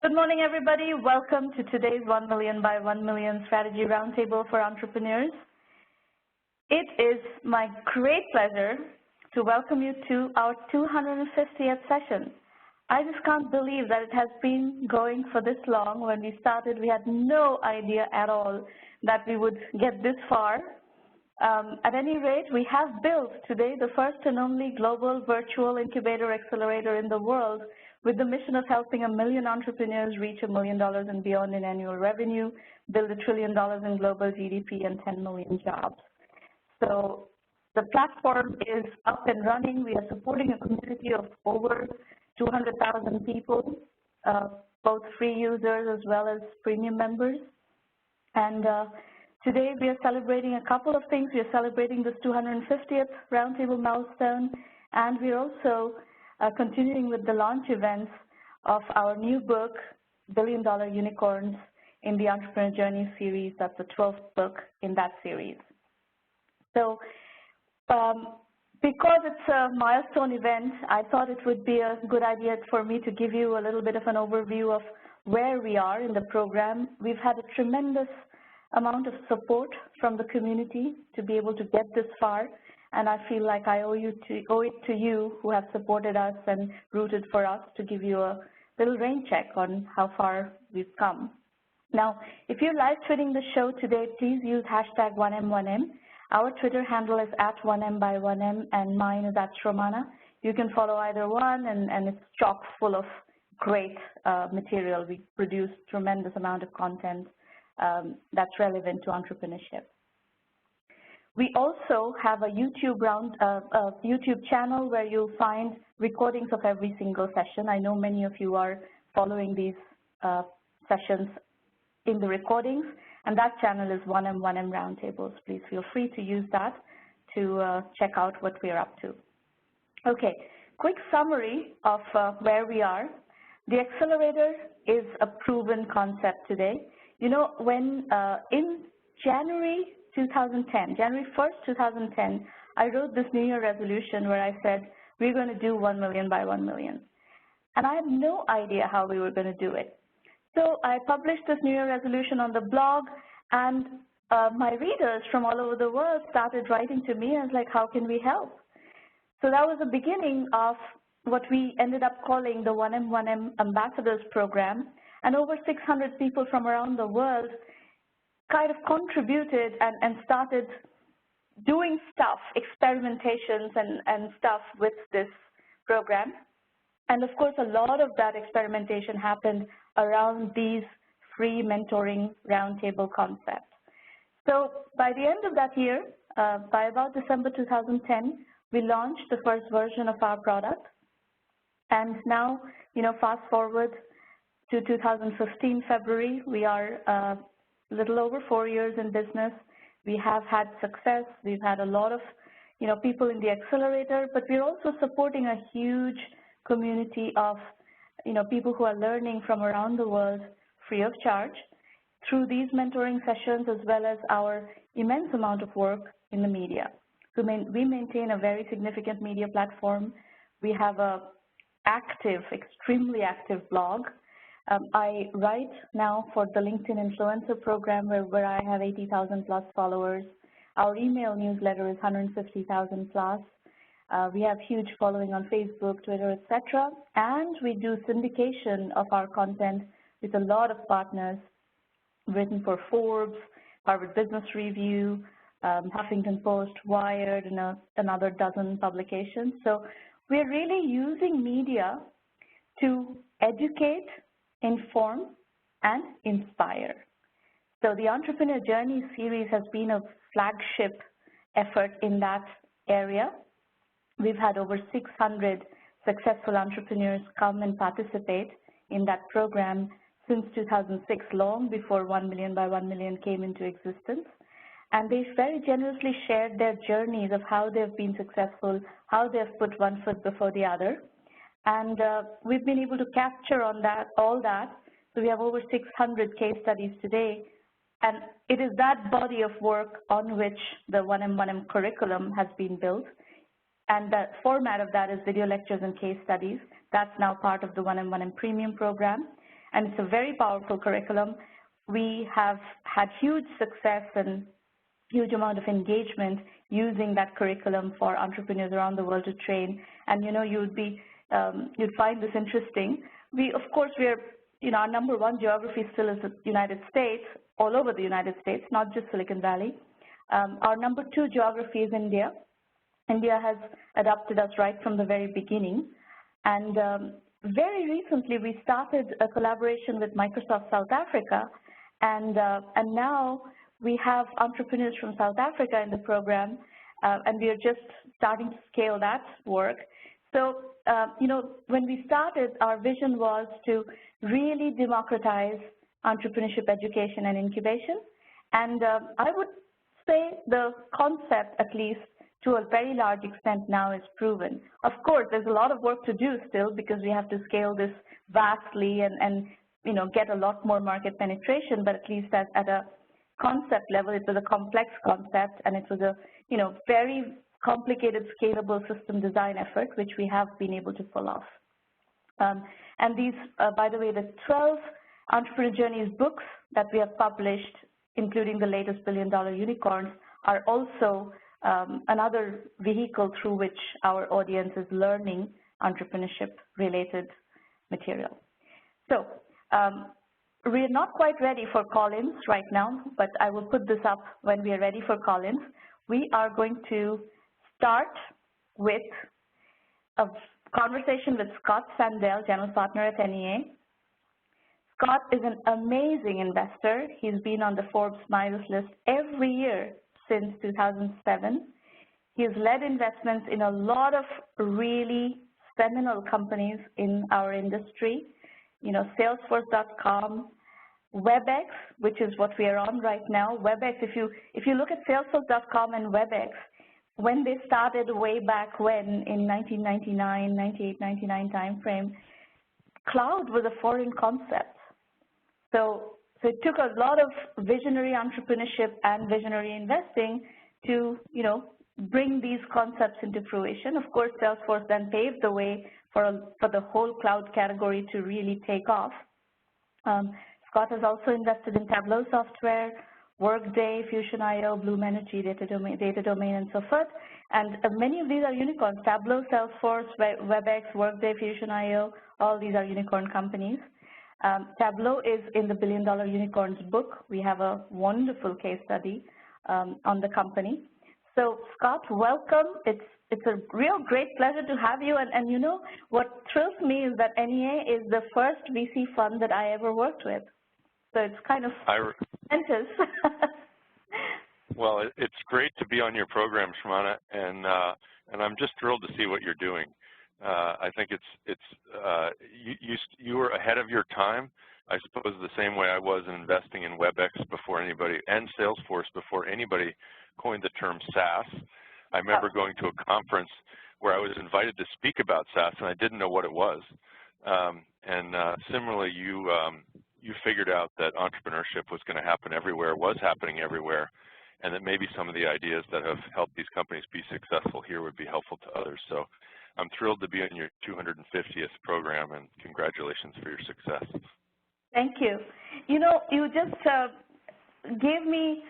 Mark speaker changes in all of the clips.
Speaker 1: Good morning, everybody. Welcome to today's 1 Million by 1 Million Strategy Roundtable for Entrepreneurs. It is my great pleasure to welcome you to our 250th session. I just can't believe that it has been going for this long. When we started, we had no idea at all that we would get this far. At any rate, we have built today the first and only global virtual incubator accelerator in the world, with the mission of helping 1 million entrepreneurs reach $1 million and beyond in annual revenue, build $1 trillion in global GDP, and 10 million jobs. So the platform is up and running. We are supporting a community of over 200,000 people, both free users as well as premium members. And today we are celebrating a couple of things. We are celebrating this 250th Roundtable milestone, and we are also continuing with the launch events of our new book, $1 Billion Unicorns in the Entrepreneur Journey series. That's the 12th book in that series. So because it's a milestone event, I thought it would be a good idea for me to give you a little bit of an overview of where we are in the program. We've had a tremendous amount of support from the community to be able to get this far. And I feel like I owe it to you who have supported us and rooted for us to give you a little rain check on how far we've come. Now, if you're live tweeting the show today, please use hashtag 1M1M. Our Twitter handle is @1M1M, and mine is @Shromana. You can follow either one, and it's chock full of great material. We produce tremendous amount of content that's relevant to entrepreneurship. We also have a YouTube channel where you'll find recordings of every single session. I know many of you are following these sessions in the recordings, and that channel is 1M1M Roundtables. Please feel free to use that to check out what we're up to. Okay, quick summary of where we are. The accelerator is a proven concept today. You know, when in January 1st, 2010, I wrote this New Year resolution where I said, we're going to do 1 million by 1 million. And I had no idea how we were going to do it. So I published this New Year resolution on the blog, and my readers from all over the world started writing to me and was like, how can we help? So that was the beginning of what we ended up calling the 1M1M Ambassadors Program, and over 600 people from around the world kind of contributed and started doing stuff, experimentations and stuff with this program. And of course, a lot of that experimentation happened around these free mentoring roundtable concepts. So by the end of that year, by about December 2010, we launched the first version of our product. And now, you know, fast forward to 2015 February, we are little over 4 years in business. We have had success. We've had a lot of, you know, people in the accelerator, but we're also supporting a huge community of, you know, people who are learning from around the world free of charge through these mentoring sessions, as well as our immense amount of work in the media. So we maintain a very significant media platform. We have a active, extremely active blog. I write now for the LinkedIn Influencer Program where I have 80,000 plus followers. Our email newsletter is 150,000 plus. We have huge following on Facebook, Twitter, etc. And we do syndication of our content with a lot of partners, written for Forbes, Harvard Business Review, Huffington Post, Wired, and another dozen publications. So we're really using media to educate, inform, and inspire. So the Entrepreneur Journey series has been a flagship effort in that area. We've had over 600 successful entrepreneurs come and participate in that program since 2006, long before 1 million by 1 million came into existence. And they very generously shared their journeys of how they've been successful, how they've put one foot before the other. And we've been able to capture on that, all that. So we have over 600 case studies today. And it is that body of work on which the 1M1M curriculum has been built. And the format of that is video lectures and case studies. That's now part of the 1M1M Premium program. and it's a very powerful curriculum. We have had huge success and huge amount of engagement using that curriculum for entrepreneurs around the world to train. And you'd find this interesting. Of course, our number one geography still is the United States, all over the United States, not just Silicon Valley. Our number two geography is India. India has adopted us right from the very beginning. And very recently, we started a collaboration with Microsoft South Africa. And now we have entrepreneurs from South Africa in the program, and we are just starting to scale that work. So, when we started, our vision was to really democratize entrepreneurship education and incubation. And I would say the concept, at least to a very large extent now, is proven. Of course, there's a lot of work to do still because we have to scale this vastly and get a lot more market penetration, but at least at a concept level, it was a complex concept, and it was a very complicated, scalable system design effort, which we have been able to pull off. And these, by the way, the 12 Entrepreneur Journeys books that we have published, including the latest billion-dollar unicorns, are also another vehicle through which our audience is learning entrepreneurship-related material. So we're not quite ready for call-ins right now, but I will put this up when we are ready for call-ins. We are going to start with a conversation with Scott Sandell, General Partner at NEA. Scott is an amazing investor. He's been on the Forbes Smiles list every year since 2007. He's led investments in a lot of really seminal companies in our industry, Salesforce.com, WebEx, which is what we are on right now. WebEx, if you look at Salesforce.com and WebEx, when they started way back when, in 1999, 98, 99 timeframe, cloud was a foreign concept. So it took a lot of visionary entrepreneurship and visionary investing to, bring these concepts into fruition. Of course, Salesforce then paved the way for the whole cloud category to really take off. Scott has also invested in Tableau software, Workday, Fusion.io, Bloom Energy, Data Domain, and so forth. And many of these are unicorns. Tableau, Salesforce, WebEx, Workday, Fusion.io, all these are unicorn companies. Tableau is in the Billion Dollar Unicorns book. We have a wonderful case study on the company. So Scott, welcome. It's a real great pleasure to have you. And what thrills me is that NEA is the first VC fund that I ever worked with. So it's kind of momentous.
Speaker 2: Well, it's great to be on your program, Shramana, and I'm just thrilled to see what you're doing. I think you were ahead of your time. I suppose the same way I was in investing in WebEx before anybody, and Salesforce before anybody coined the term SaaS. I remember going to a conference where I was invited to speak about SaaS, and I didn't know what it was. Similarly, you figured out that entrepreneurship was going to happen everywhere, was happening everywhere, and that maybe some of the ideas that have helped these companies be successful here would be helpful to others. So I'm thrilled to be in your 250th program, and congratulations for your success.
Speaker 1: Thank you. You just gave me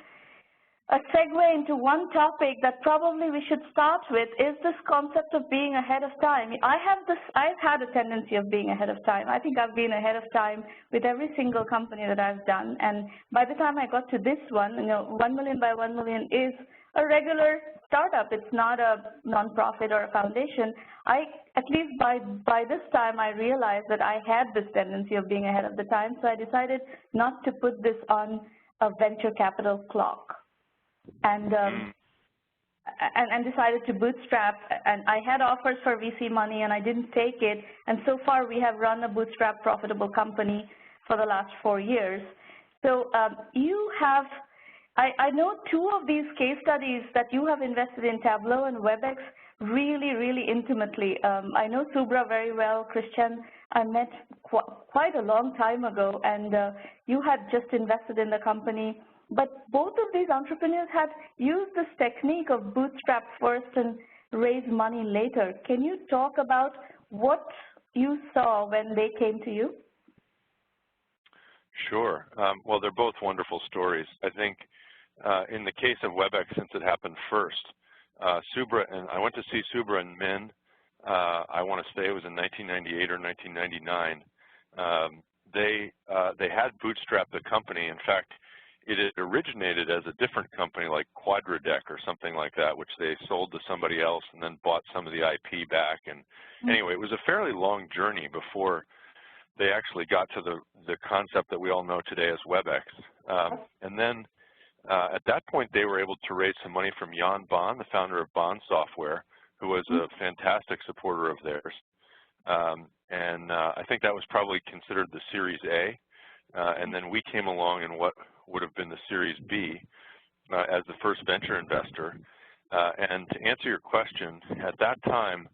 Speaker 1: a segue into one topic that probably we should start with, is this concept of being ahead of time. I've had a tendency of being ahead of time. I think I've been ahead of time with every single company that I've done. And by the time I got to this one, 1 million by 1 million is a regular startup. It's not a nonprofit or a foundation. At least by this time, I realized that I had this tendency of being ahead of the time. So I decided not to put this on a venture capital clock. And decided to bootstrap, and I had offers for VC money and I didn't take it, and so far we have run a bootstrap profitable company for the last 4 years. So you have, I know 2 of these case studies that you have invested in, Tableau and WebEx, really, really intimately. I know Subra very well. Christian, I met quite a long time ago, and you had just invested in the company. But both of these entrepreneurs had used this technique of bootstrap first and raise money later. Can you talk about what you saw when they came to you?
Speaker 2: Sure. Well, they're both wonderful stories. I think in the case of WebEx, since it happened first, Subra and I went to see Subra and Min. I want to say it was in 1998 or 1999. They had bootstrapped the company. In fact, it had originated as a different company like Quadradec or something like that, which they sold to somebody else and then bought some of the IP back. And anyway, it was a fairly long journey before they actually got to the concept that we all know today as WebEx. And then at that point, they were able to raise some money from Jan Bond, the founder of Bond Software, who was a fantastic supporter of theirs. And I think that was probably considered the Series A. And then we came along in what would have been the Series B as the first venture investor. And to answer your question, at that time,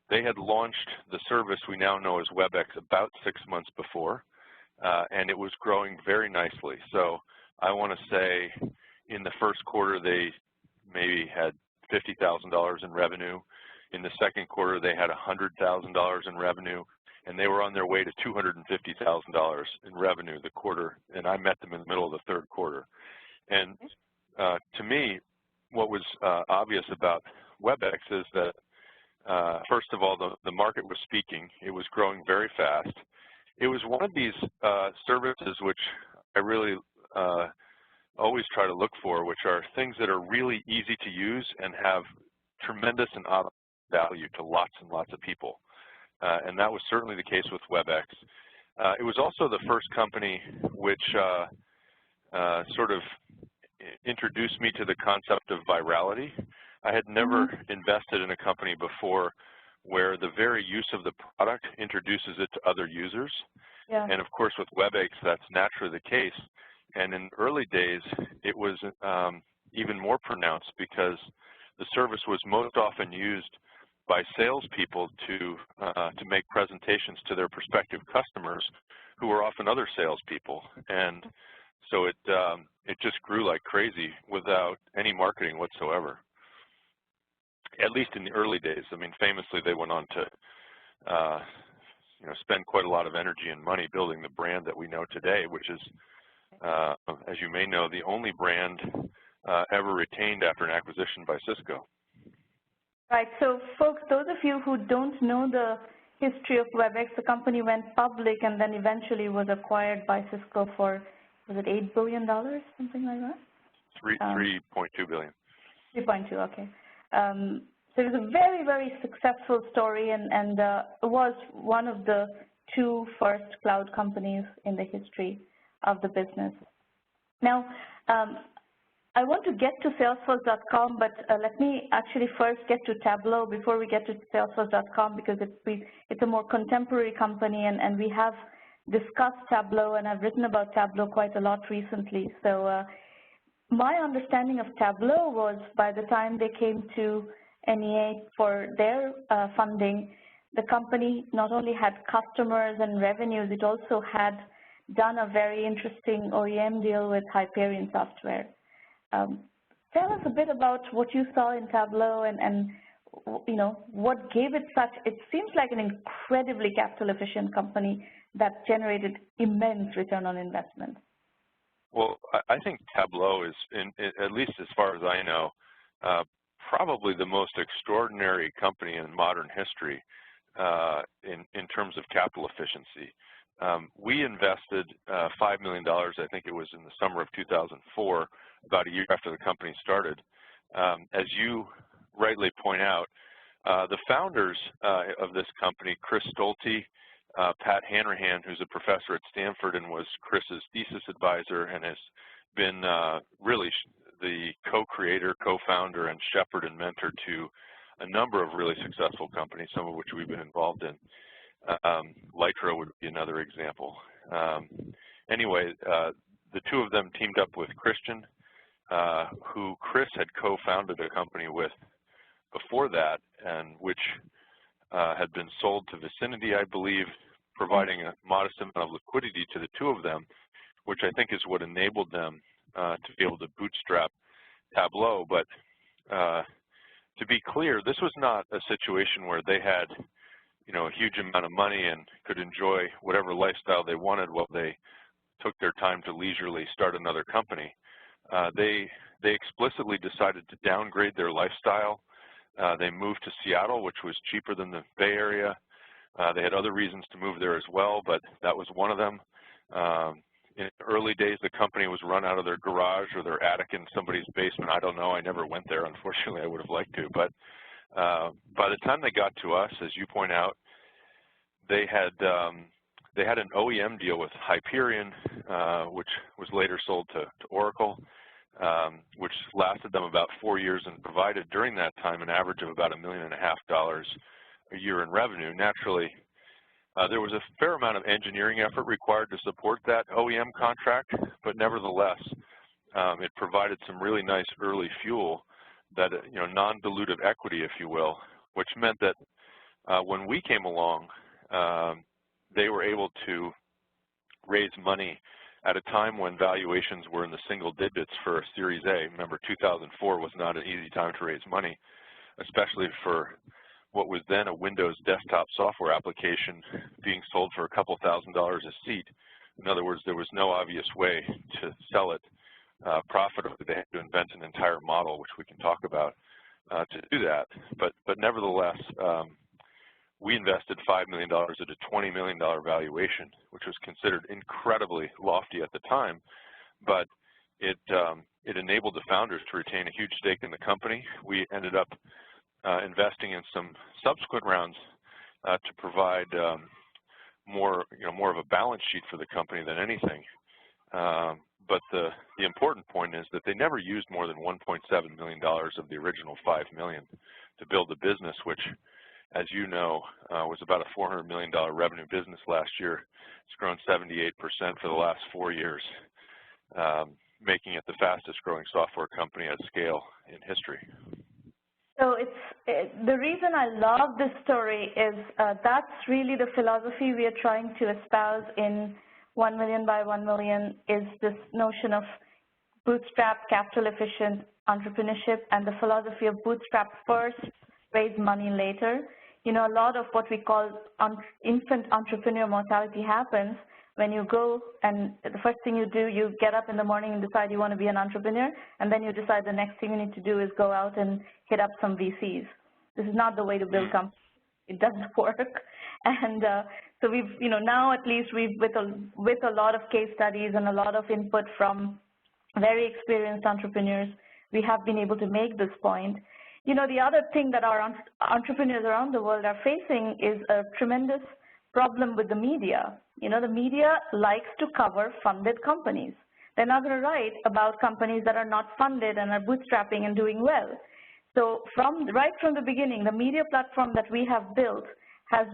Speaker 2: they had launched the service we now know as WebEx about 6 months before, and it was growing very nicely. So I want to say in the first quarter, they maybe had $50,000 in revenue. In the second quarter, they had $100,000 in revenue, and they were on their way to $250,000 in revenue the quarter, and I met them in the middle of the third quarter. And to me, what was obvious about WebEx is that, first of all, the market was speaking. It was growing very fast. It was one of these services which I really always try to look for, which are things that are really easy to use and have tremendous and obvious value to lots and lots of people. And that was certainly the case with WebEx. It was also the first company which sort of introduced me to the concept of virality. I had never invested in a company before where the very use of the product introduces it to other users. Yeah. And of course, with WebEx, that's naturally the case. And in early days, it was even more pronounced because the service was most often used by salespeople to make presentations to their prospective customers, who were often other salespeople. And so it just grew like crazy without any marketing whatsoever. At least in the early days. I mean, famously, they went on to spend quite a lot of energy and money building the brand that we know today, which is, as you may know, the only brand ever retained after an acquisition by Cisco.
Speaker 1: Right. So, folks, those of you who don't know the history of WebEx, the company went public and then eventually was acquired by Cisco for, was it $8 billion, something like that?
Speaker 2: $3.2 billion.
Speaker 1: 3.2, okay. So it was a very, very successful story, and it was one of the two first cloud companies in the history of the business. Now, I want to get to Salesforce.com, but let me actually first get to Tableau before we get to Salesforce.com, because it's a more contemporary company, and we have discussed Tableau, and I've written about Tableau quite a lot recently. So my understanding of Tableau was by the time they came to NEA for their funding, the company not only had customers and revenues, it also had done a very interesting OEM deal with Hyperion Software. Tell us a bit about what you saw in Tableau and what gave it such, it seems like an incredibly capital efficient company that generated immense return on investment.
Speaker 2: Well, I think Tableau is, at least as far as I know, probably the most extraordinary company in modern history in terms of capital efficiency. We invested $5 million, I think it was in the summer of 2004, about a year after the company started. As you rightly point out, the founders of this company, Chris Stolte, Pat Hanrahan, who's a professor at Stanford and was Chris's thesis advisor and has been really the co-creator, co-founder, and shepherd and mentor to a number of really successful companies, some of which we've been involved in. Lytro would be another example. Anyway, the two of them teamed up with Christian, who Chris had co-founded a company with before that, and which had been sold to Vicinity, I believe, providing a modest amount of liquidity to the two of them, which I think is what enabled them to be able to bootstrap Tableau. But to be clear, this was not a situation where they had, a huge amount of money and could enjoy whatever lifestyle they wanted while they took their time to leisurely start another company, they explicitly decided to downgrade their lifestyle. They moved to Seattle, which was cheaper than the Bay Area. They had other reasons to move there as well, but that was one of them. In the early days, the company was run out of their garage or their attic in somebody's basement. I don't know. I never went there. Unfortunately, I would have liked to. But by the time they got to us, as you point out, they had an OEM deal with Hyperion, which was later sold to Oracle, which lasted them about 4 years and provided during that time an average of about $1.5 million a year in revenue. Naturally, there was a fair amount of engineering effort required to support that OEM contract, but nevertheless, it provided some really nice early fuel, that non-dilutive equity, if you will, which meant that when we came along, they were able to raise money at a time when valuations were in the single digits for a Series A. Remember, 2004 was not an easy time to raise money, especially for what was then a Windows desktop software application being sold for a couple $1,000s a seat. In other words, there was no obvious way to sell it profitably. They had to invent an entire model, which we can talk about, to do that. But nevertheless, we invested $5 million at a $20 million valuation, which was considered incredibly lofty at the time, but it enabled the founders to retain a huge stake in the company. We ended up investing in some subsequent rounds to provide more of a balance sheet for the company than anything. But the important point is that they never used more than $1.7 million of the original $5 million to build the business, which, as you know, was about a $400 million revenue business last year. It's grown 78% for the last 4 years, making it the fastest growing software company at scale in history.
Speaker 1: So the reason I love this story is that's really the philosophy we are trying to espouse in 1 million by 1 million, is this notion of bootstrap, capital efficient entrepreneurship, and the philosophy of bootstrap first, raise money later. A lot of what we call infant entrepreneur mortality happens when you go and the first thing you do, you get up in the morning and decide you want to be an entrepreneur, and then you decide the next thing you need to do is go out and hit up some VCs. This is not the way to build companies. It doesn't work. And so we've, now at least we've, with a lot of case studies and a lot of input from very experienced entrepreneurs, we have been able to make this point. The other thing that our entrepreneurs around the world are facing is a tremendous problem with the media. The media likes to cover funded companies. They're not going to write about companies that are not funded and are bootstrapping and doing well. So right from the beginning, the media platform that we have built has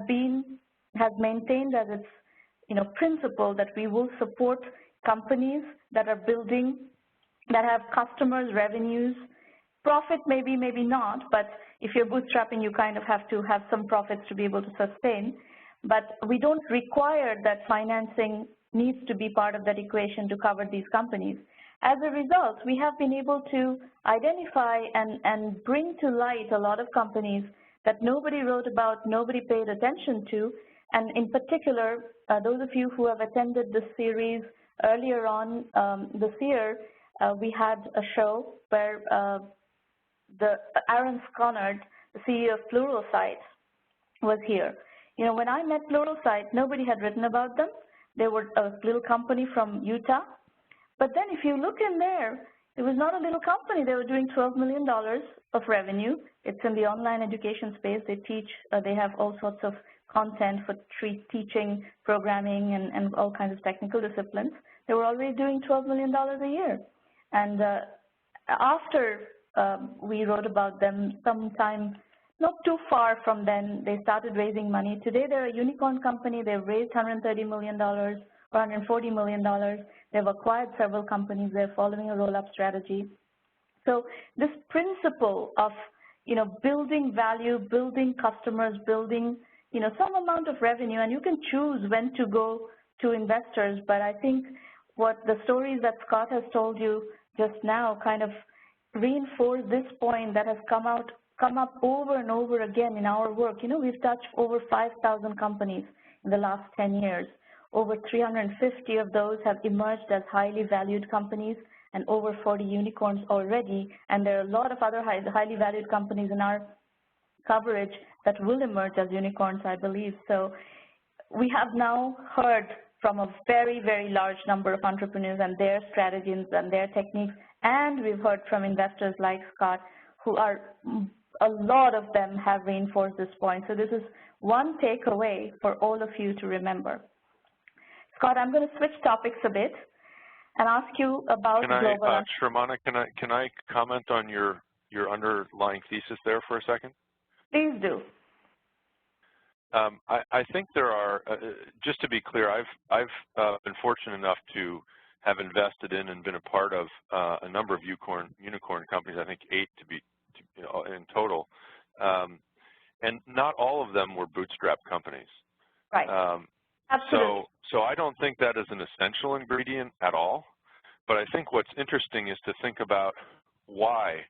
Speaker 1: maintained as its principle that we will support companies that are building, that have customers, revenues, profit maybe, maybe not, but if you're bootstrapping, you kind of have to have some profits to be able to sustain. But we don't require that financing needs to be part of that equation to cover these companies. As a result, we have been able to identify and bring to light a lot of companies that nobody wrote about, nobody paid attention to, and in particular, those of you who have attended this series earlier on this year, we had a show where Aaron Skonnard, the CEO of Pluralsight, was here. When I met Pluralsight, nobody had written about them. They were a little company from Utah. But then if you look in there, it was not a little company. They were doing $12 million of revenue. It's in the online education space. They teach, they have all sorts of content for teaching, programming, and all kinds of technical disciplines. They were already doing $12 million a year. And after we wrote about them sometime not too far from then, they started raising money. Today, they're a unicorn company. They've raised $130 million or $140 million. They've acquired several companies. They're following a roll-up strategy. So this principle of, building value, building customers, building, some amount of revenue, and you can choose when to go to investors. But I think what the stories that Scott has told you just now kind of reinforce this point that has come up over and over again in our work. We've touched over 5,000 companies in the last 10 years. Over 350 of those have emerged as highly valued companies and over 40 unicorns already. And there are a lot of other highly valued companies in our coverage that will emerge as unicorns, I believe. So we have now heard from a very, very large number of entrepreneurs and their strategies and their techniques, and we've heard from investors like Scott, who are, a lot of them have reinforced this point. So this is one takeaway for all of you to remember. Scott, I'm going to switch topics a bit and ask you about global.
Speaker 2: Shramana, can I comment on your underlying thesis there for a second?
Speaker 1: Please do.
Speaker 2: I think there are, just to be clear, I've been fortunate enough to have invested in and been a part of a number of unicorn companies, I think 8 in total, and not all of them were bootstrap companies.
Speaker 1: Right. Absolutely.
Speaker 2: So I don't think that is an essential ingredient at all, but I think what's interesting is to think about why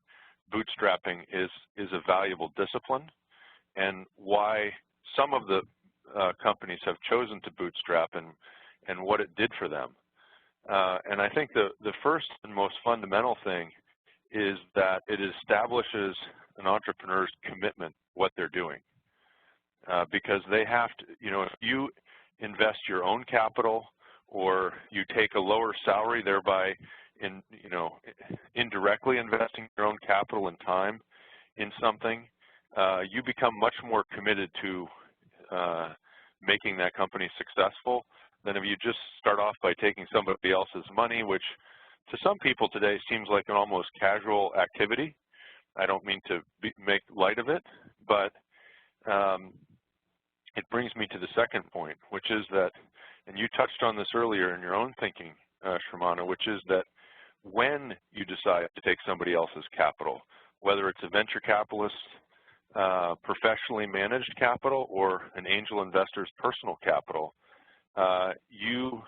Speaker 2: bootstrapping is a valuable discipline and why some of the companies have chosen to bootstrap and what it did for them. And I think the first and most fundamental thing is that it establishes an entrepreneur's commitment what they're doing, because they have to, if you invest your own capital or you take a lower salary, thereby indirectly investing your own capital and time in something, you become much more committed to making that company successful than if you just start off by taking somebody else's money, which to some people today seems like an almost casual activity. I don't mean to make light of it, but it brings me to the second point, which is that, and you touched on this earlier in your own thinking, Shramana, which is that when you decide to take somebody else's capital, whether it's a venture capitalist, professionally managed capital, or an angel investor's personal capital, you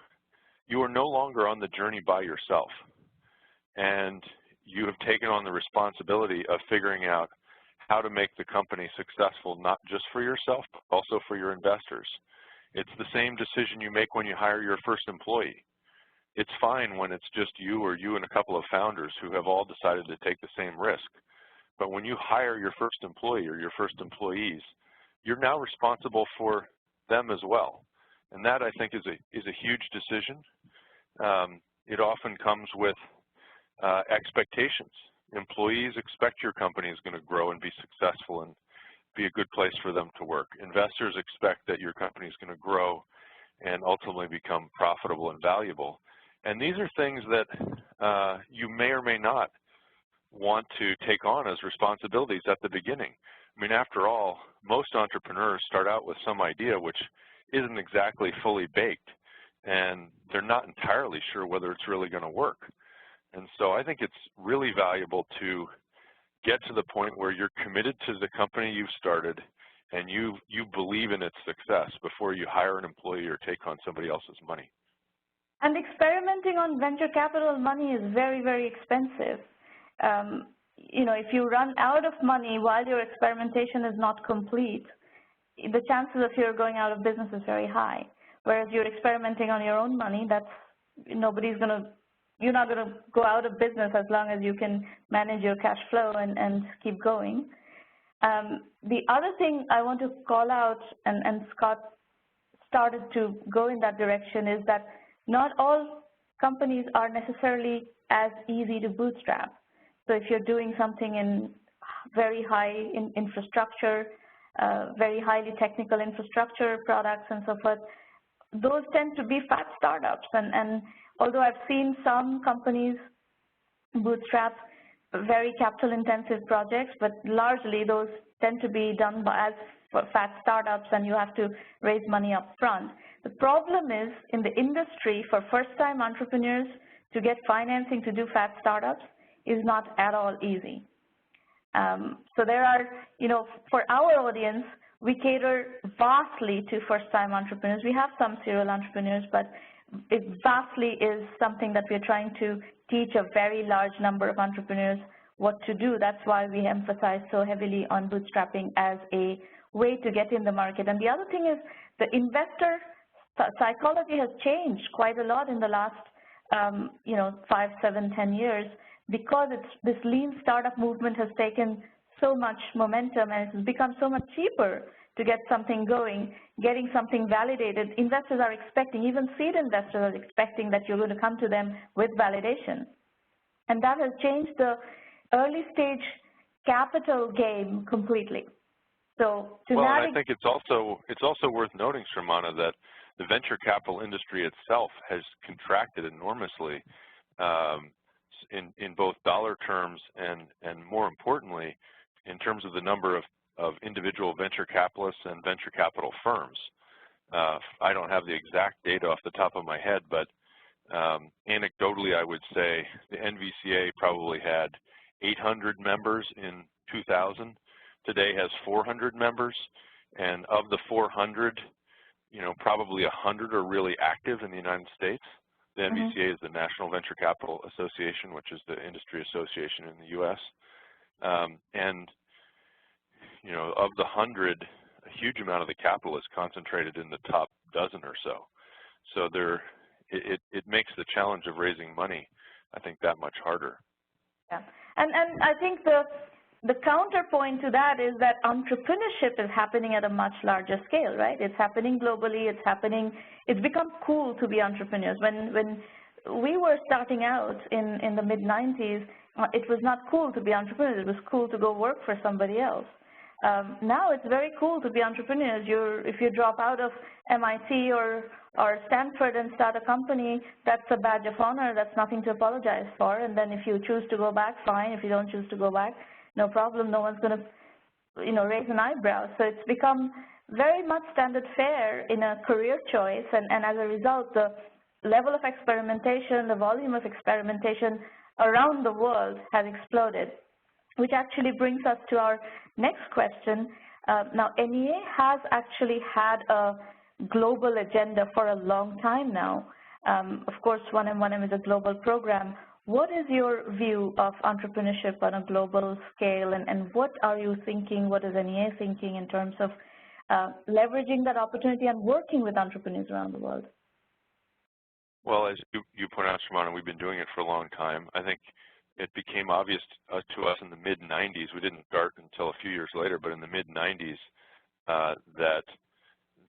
Speaker 2: are no longer on the journey by yourself, and you have taken on the responsibility of figuring out how to make the company successful, not just for yourself, but also for your investors. It's the same decision you make when you hire your first employee. It's fine when it's just you or you and a couple of founders who have all decided to take the same risk. But when you hire your first employee or your first employees, you're now responsible for them as well. And that, I think, is a huge decision. It often comes with expectations. Employees expect your company is going to grow and be successful and be a good place for them to work. Investors expect that your company is going to grow and ultimately become profitable and valuable. And these are things that you may or may not want to take on as responsibilities at the beginning. I mean, after all, most entrepreneurs start out with some idea which isn't exactly fully baked, and they're not entirely sure whether it's really going to work. And so I think it's really valuable to get to the point where you're committed to the company you've started and you believe in its success before you hire an employee or take on somebody else's money.
Speaker 1: And experimenting on venture capital money is very, very expensive. If you run out of money while your experimentation is not complete, the chances of you going out of business is very high. Whereas you're experimenting on your own money, you're not going to go out of business as long as you can manage your cash flow and keep going. The other thing I want to call out, and Scott started to go in that direction, is that not all companies are necessarily as easy to bootstrap. So if you're doing something in very high infrastructure, very highly technical infrastructure products and so forth, those tend to be fat startups. And although I've seen some companies bootstrap very capital-intensive projects, but largely those tend to be done as fat startups, and you have to raise money up front. The problem is, in the industry, for first-time entrepreneurs to get financing to do fat startups is not at all easy. So there are, for our audience, we cater vastly to first-time entrepreneurs. We have some serial entrepreneurs, but it vastly is something that we're trying to teach a very large number of entrepreneurs what to do. That's why we emphasize so heavily on bootstrapping as a way to get in the market. And the other thing is the investor psychology has changed quite a lot in the last, 5, 7, 10 years, because this lean startup movement has taken so much momentum, and it's become so much cheaper to get something going, getting something validated. Investors are expecting, even seed investors are expecting that you're going to come to them with validation. And that has changed the early stage capital game completely. So
Speaker 2: well, I think it's also worth noting, Shramana, that the venture capital industry itself has contracted enormously in both dollar terms and more importantly, in terms of the number of individual venture capitalists and venture capital firms. I don't have the exact data off the top of my head, but anecdotally I would say the NVCA probably had 800 members in 2000. Today has 400 members, and of the 400, probably 100 are really active in the United States. The NVCA is the National Venture Capital Association, which is the industry association in the U.S. And of the 100, a huge amount of the capital is concentrated in the top dozen or so. So it makes the challenge of raising money, I think, that much harder.
Speaker 1: Yeah, and I think the counterpoint to that is that entrepreneurship is happening at a much larger scale, right? It's happening globally. It's become cool to be entrepreneurs. When we were starting out in the mid-90s, it was not cool to be entrepreneurs. It was cool to go work for somebody else. Now it's very cool to be entrepreneurs. If you drop out of MIT or Stanford and start a company, that's a badge of honor. That's nothing to apologize for. And then if you choose to go back, fine. If you don't choose to go back, no problem. No one's going to, raise an eyebrow. So it's become very much standard fare in a career choice. And as a result, the level of experimentation, the volume of experimentation around the world has exploded, which actually brings us to our next question. Now, NEA has actually had a global agenda for a long time now. Of course, 1M is a global program. What is your view of entrepreneurship on a global scale, and what are you thinking, what is NEA thinking in terms of leveraging that opportunity and working with entrepreneurs around the world?
Speaker 2: Well, as you point out, Shramana, we've been doing it for a long time. I think it became obvious to us in the mid-90s. We didn't start until a few years later, but in the mid-90s, that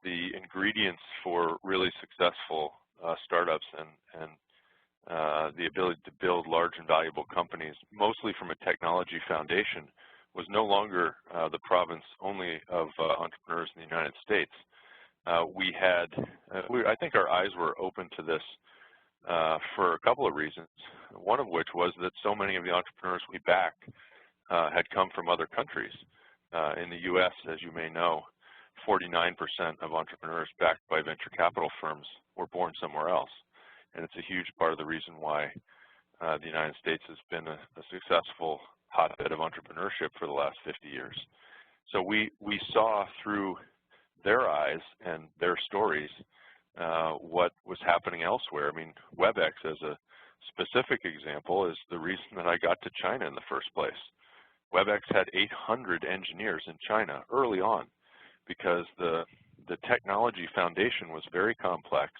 Speaker 2: the ingredients for really successful startups and the ability to build large and valuable companies, mostly from a technology foundation, was no longer the province only of entrepreneurs in the United States. I think our eyes were open to this for a couple of reasons, one of which was that so many of the entrepreneurs we backed had come from other countries. In the U.S., as you may know, 49% of entrepreneurs backed by venture capital firms were born somewhere else. And it's a huge part of the reason why the United States has been a successful hotbed of entrepreneurship for the last 50 years. So we saw through their eyes and their stories what was happening elsewhere. I mean, WebEx, as a specific example, is the reason that I got to China in the first place. WebEx had 800 engineers in China early on because the technology foundation was very complex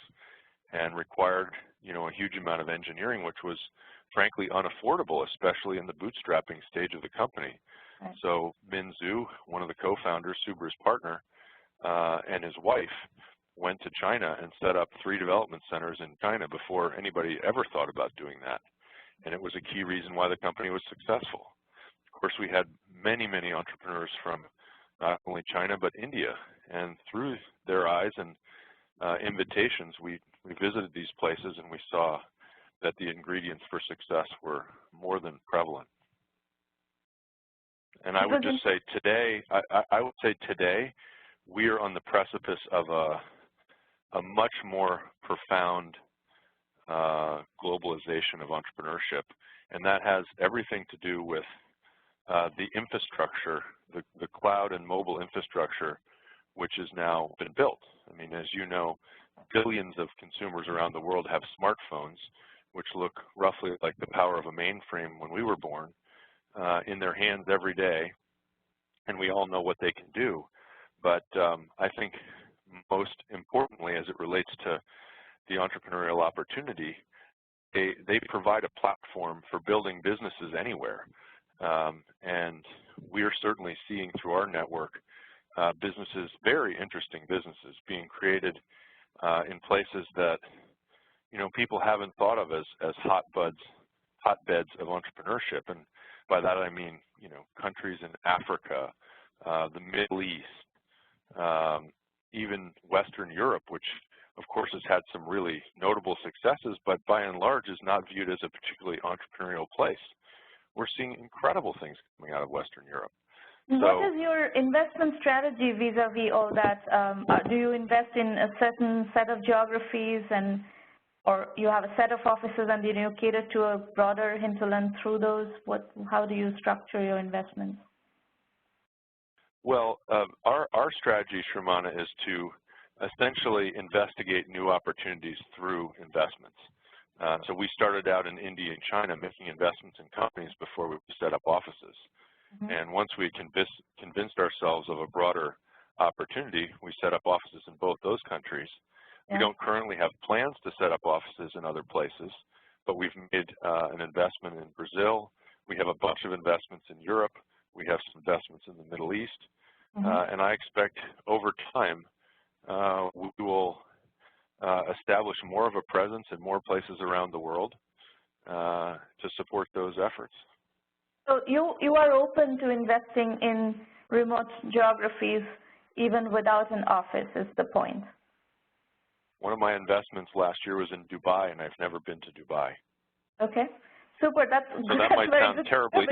Speaker 2: and required, a huge amount of engineering, which was frankly unaffordable, especially in the bootstrapping stage of the company. Right. So Min Zhu, one of the co-founders, Subaru's partner, and his wife went to China and set up 3 development centers in China before anybody ever thought about doing that. And it was a key reason why the company was successful. Of course, we had many, many entrepreneurs from not only China but India, and through their eyes and invitations, we visited these places and we saw that the ingredients for success were more than prevalent. And I would just say today, I would say today, we are on the precipice of a much more profound globalization of entrepreneurship, and that has everything to do with the infrastructure, the cloud and mobile infrastructure, which has now been built. I mean, as you know, billions of consumers around the world have smartphones, which look roughly like the power of a mainframe when we were born, in their hands every day, and we all know what they can do. But I think most importantly, as it relates to the entrepreneurial opportunity, they provide a platform for building businesses anywhere. And we are certainly seeing through our network businesses, very interesting businesses, being created in places that people haven't thought of as hotbeds of entrepreneurship. And by that I mean countries in Africa, the Middle East, even Western Europe, which of course has had some really notable successes, but by and large is not viewed as a particularly entrepreneurial place. We're seeing incredible things coming out of Western Europe.
Speaker 1: What is your investment strategy vis-a-vis all that? Do you invest in a certain set of geographies, or you have a set of offices and you cater to a broader hinterland through those? How do you structure your investments?
Speaker 2: Well, our strategy, Sharmana, is to essentially investigate new opportunities through investments. So we started out in India and China making investments in companies before we set up offices. Mm-hmm. And once we convinced ourselves of a broader opportunity, we set up offices in both those countries. Yeah. We don't currently have plans to set up offices in other places, but we've made an investment in Brazil. We have a bunch of investments in Europe. We have some investments in the Middle East. Mm-hmm. And I expect over time we will establish more of a presence in more places around the world to support those efforts.
Speaker 1: So you are open to investing in remote geographies even without an office, is the point?
Speaker 2: One of my investments last year was in Dubai, and I've never been to Dubai.
Speaker 1: Okay, super. That
Speaker 2: might sound terribly.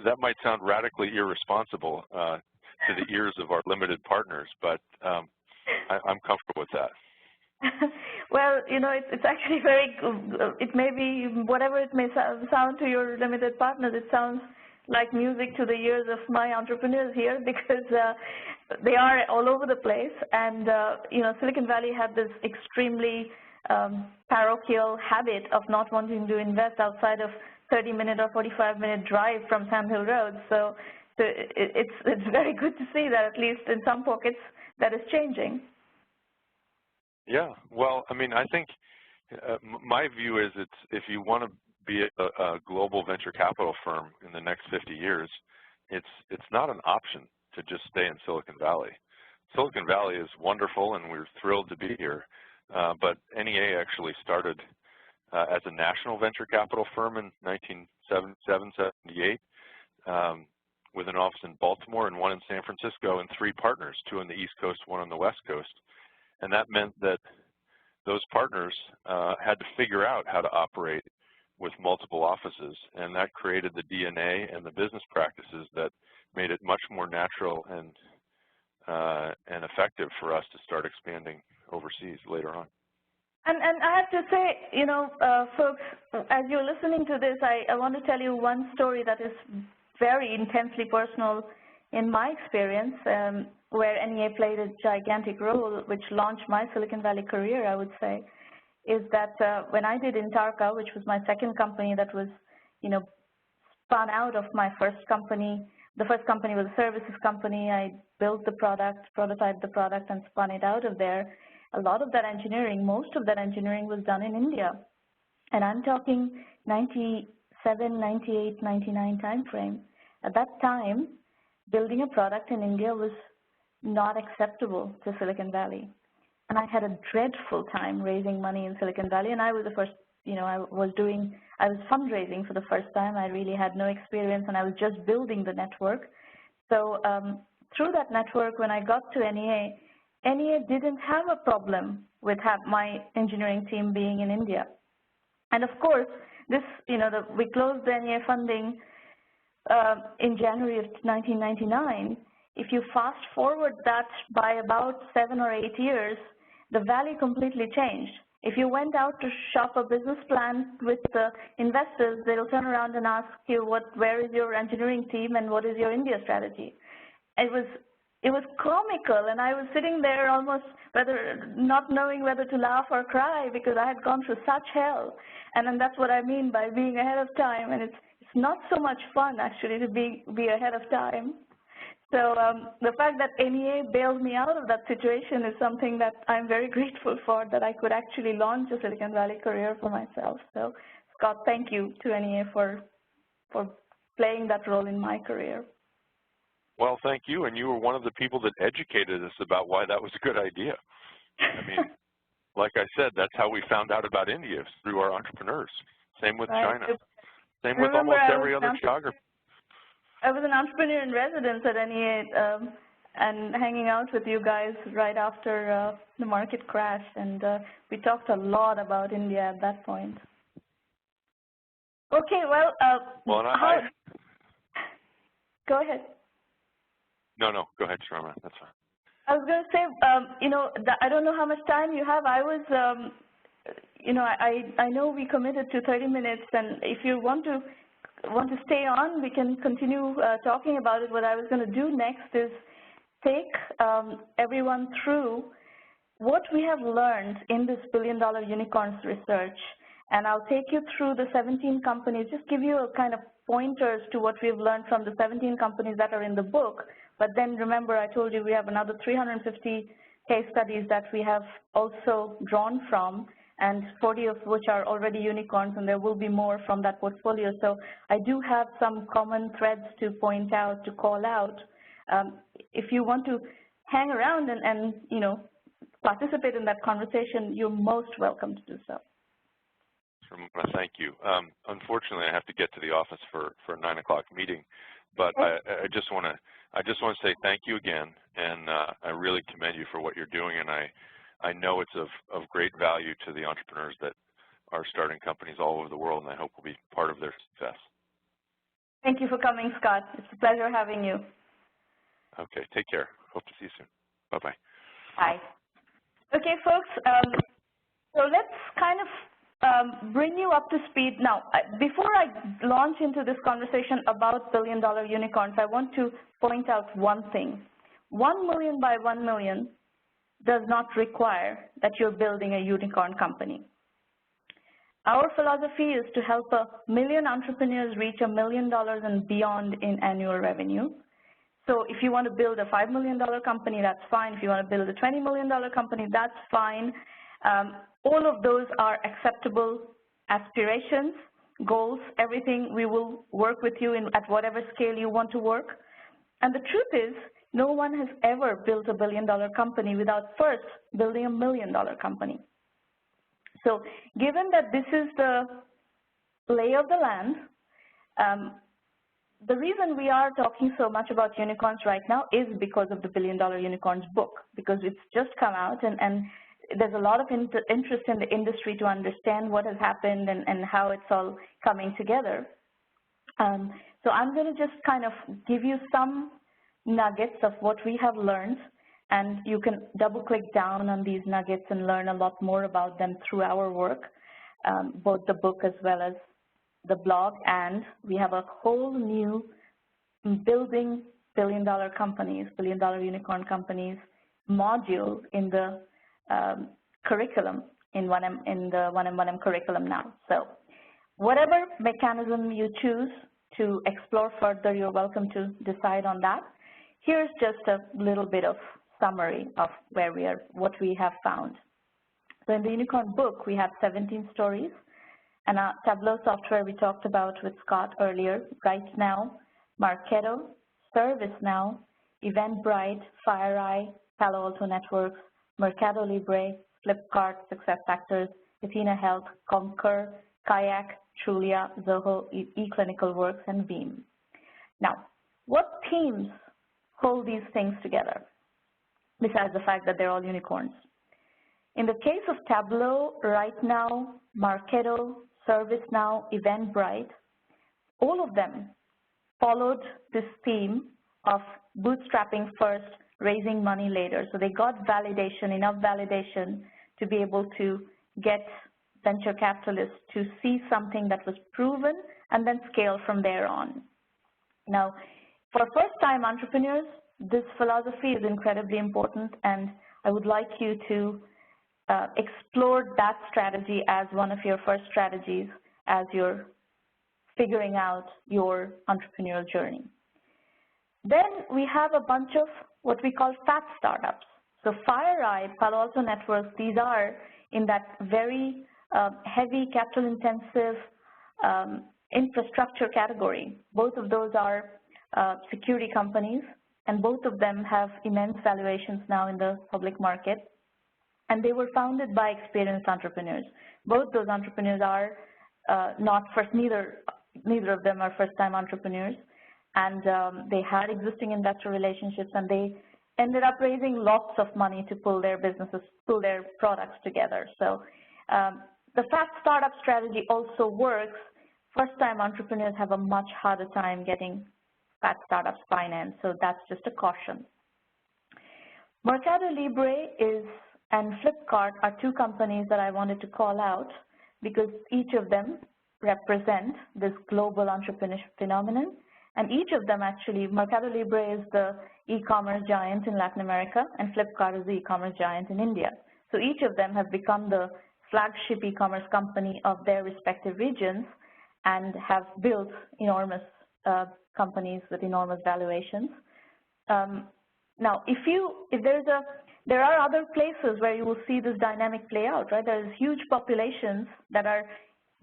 Speaker 2: That might sound radically irresponsible to the ears of our limited partners, but I'm comfortable with that.
Speaker 1: Well, it's actually very, it may be, whatever it may sound to your limited partners, it sounds like music to the ears of my entrepreneurs here, because they are all over the place. And, Silicon Valley had this extremely parochial habit of not wanting to invest outside of 30-minute or 45-minute drive from Sand Hill Road. So it's very good to see that at least in some pockets that is changing.
Speaker 2: Yeah, well, I mean, I think my view is if you want to be a global venture capital firm in the next 50 years, it's not an option to just stay in Silicon Valley. Silicon Valley is wonderful, and we're thrilled to be here, but NEA actually started as a national venture capital firm in 1977, 78, with an office in Baltimore and one in San Francisco, and 3 partners, 2 on the East Coast, 1 on the West Coast. And that meant that those partners had to figure out how to operate with multiple offices, and that created the DNA and the business practices that made it much more natural and effective for us to start expanding overseas later on.
Speaker 1: And I have to say, folks, as you're listening to this, I want to tell you one story that is very intensely personal in my experience, where NEA played a gigantic role, which launched my Silicon Valley career, I would say, is that when I did Intarca, which was my second company that was, spun out of my first company. The first company was a services company. I built the product, prototyped the product, and spun it out of there. A lot of that engineering, most of that engineering was done in India. And I'm talking 97, 98, 99 timeframe. At that time, building a product in India was not acceptable to Silicon Valley. And I had a dreadful time raising money in Silicon Valley, and I was the first, I was fundraising for the first time. I really had no experience, and I was just building the network. So through that network, when I got to NEA, NEA didn't have a problem with my engineering team being in India. And of course, this, we closed the NEA funding in January of 1999. If you fast forward that by about 7 or 8 years, the valley completely changed. If you went out to shop a business plan with the investors, they'll turn around and ask you, where is your engineering team and what is your India strategy? It was comical, and I was sitting there almost not knowing whether to laugh or cry, because I had gone through such hell. And then that's what I mean by being ahead of time, and it's not so much fun actually to be ahead of time. So the fact that NEA bailed me out of that situation is something that I'm very grateful for, that I could actually launch a Silicon Valley career for myself. So Scott, thank you to NEA for playing that role in my career.
Speaker 2: Well, thank you, and you were one of the people that educated us about why that was a good idea. I mean, like I said, that's how we found out about India, through our entrepreneurs. Same with China. Same with almost every other geography.
Speaker 1: I was an entrepreneur in residence at NEA and hanging out with you guys right after the market crashed, and we talked a lot about India at that point. Okay, well, go ahead.
Speaker 2: No, go ahead, Sharma. That's fine.
Speaker 1: I was going to say, you know, I don't know how much time you have. I was, you know, I know we committed to 30 minutes, and if you want to stay on, we can continue talking about it. What I was going to do next is take everyone through what we have learned in this billion-dollar unicorns research, and I'll take you through the 17 companies, just give you a kind of pointers to what we've learned from the 17 companies that are in the book. But then remember, I told you we have another 350 case studies that we have also drawn from, and 40 of which are already unicorns, and there will be more from that portfolio. So I do have some common threads to point out, to call out. If you want to hang around and you know, participate in that conversation, you're most welcome to do so.
Speaker 2: Thank you. Unfortunately, I have to get to the office for a 9 o'clock meeting, but I just want to say thank you again, and I really commend you for what you're doing, and I know it's of great value to the entrepreneurs that are starting companies all over the world, and I hope we'll be part of their success.
Speaker 1: Thank you for coming, Scott. It's a pleasure having you.
Speaker 2: Okay, take care. Hope to see you soon. Bye-bye.
Speaker 1: Bye. Okay, folks, so let's kind of bring you up to speed. Now, before I launch into this conversation about billion-dollar unicorns, I want to point out one thing. 1 million by 1 million does not require that you're building a unicorn company. Our philosophy is to help 1 million entrepreneurs reach $1 million and beyond in annual revenue. So if you want to build a $5 million company, that's fine. If you want to build a $20 million company, that's fine. All of those are acceptable aspirations, goals, everything. We will work with you at whatever scale you want to work. And the truth is, no one has ever built a billion-dollar company without first building $1 million company. So given that this is the lay of the land, the reason we are talking so much about unicorns right now is because of the Billion-Dollar Unicorns book, because it's just come out, and there's a lot of interest in the industry to understand what has happened and how it's all coming together. So I'm going to just kind of give you some nuggets of what we have learned, and you can double-click down on these nuggets and learn a lot more about them through our work, both the book as well as the blog, and we have a whole new building billion-dollar companies, billion-dollar unicorn companies module in the curriculum, in the 1M curriculum now. So whatever mechanism you choose to explore further, you're welcome to decide on that. Here's just a little bit of summary of where we are, what we have found. So in the unicorn book, we have 17 stories, and our Tableau software we talked about with Scott earlier, RightNow, Marketo, ServiceNow, Eventbrite, FireEye, Palo Alto Networks, Mercado Libre, Flipkart, SuccessFactors, Athena Health, Concur, Kayak, Trulia, Zoho, eClinicalWorks, and Veeam. Now, what themes hold these things together, besides the fact that they're all unicorns? In the case of Tableau, RightNow, Marketo, ServiceNow, Eventbrite, all of them followed this theme of bootstrapping first, raising money later. So they got validation, enough validation to be able to get venture capitalists to see something that was proven and then scale from there on. Now, for first-time entrepreneurs, this philosophy is incredibly important, and I would like you to explore that strategy as one of your first strategies as you're figuring out your entrepreneurial journey. Then we have a bunch of what we call fat startups. So FireEye, Palo Alto Networks, these are in that very heavy capital-intensive infrastructure category. Both of those are security companies, and both of them have immense valuations now in the public market. And they were founded by experienced entrepreneurs. Both those entrepreneurs are not first, neither of them are first-time entrepreneurs. And they had existing investor relationships, and they ended up raising lots of money to pull their businesses, pull their products together. So the fast startup strategy also works. First-time entrepreneurs have a much harder time getting fat startups financed, so that's just a caution. Mercado Libre and Flipkart are two companies that I wanted to call out because each of them represent this global entrepreneurship phenomenon. And each of them actually, Mercado Libre is the e-commerce giant in Latin America, and Flipkart is the e-commerce giant in India. So each of them have become the flagship e-commerce company of their respective regions and have built enormous companies with enormous valuations. Now, there are other places where you will see this dynamic play out, right? There's huge populations that are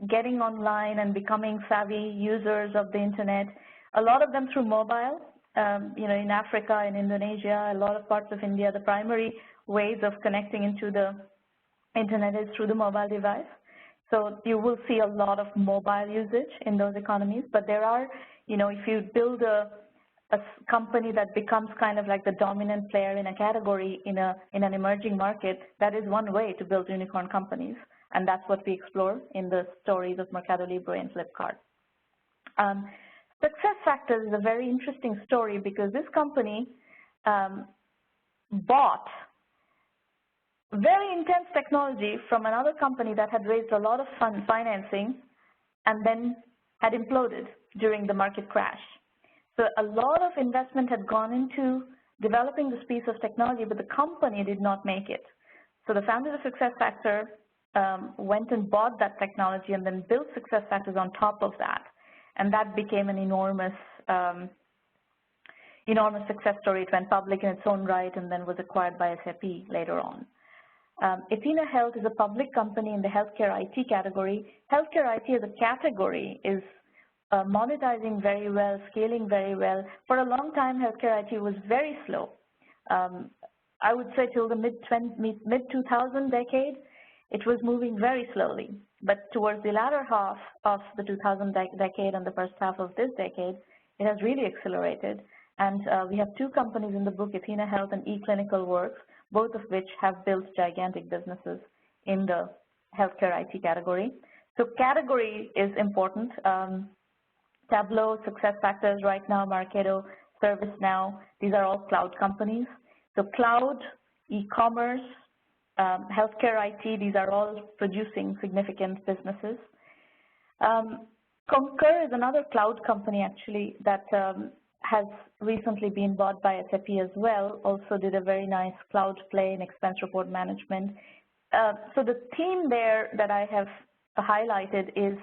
Speaker 1: getting online and becoming savvy users of the internet. A lot of them through mobile, in Africa, in Indonesia, a lot of parts of India, the primary ways of connecting into the internet is through the mobile device. So you will see a lot of mobile usage in those economies, but there are, if you build a company that becomes kind of like the dominant player in a category in an emerging market, that is one way to build unicorn companies, and that's what we explore in the stories of Mercado Libre and Flipkart. SuccessFactors is a very interesting story because this company bought very intense technology from another company that had raised a lot of financing and then had imploded during the market crash. So a lot of investment had gone into developing this piece of technology, but the company did not make it. So the founders of SuccessFactors went and bought that technology and then built SuccessFactors on top of that. And that became an enormous success story. It went public in its own right and then was acquired by SAP later on. athenahealth is a public company in the healthcare IT category. Healthcare IT as a category is monetizing very well, scaling very well. For a long time, healthcare IT was very slow. I would say till the mid-2000 decade, it was moving very slowly. But towards the latter half of the 2000 decade and the first half of this decade, it has really accelerated. And we have two companies in the book, athenahealth and eClinicalWorks, both of which have built gigantic businesses in the healthcare IT category. So category is important. Tableau, SuccessFactors right now, Marketo, ServiceNow, these are all cloud companies. So cloud, e-commerce, healthcare IT, these are all producing significant businesses. Concur is another cloud company actually that has recently been bought by SAP as well, also did a very nice cloud play in expense report management. So the theme there that I have highlighted is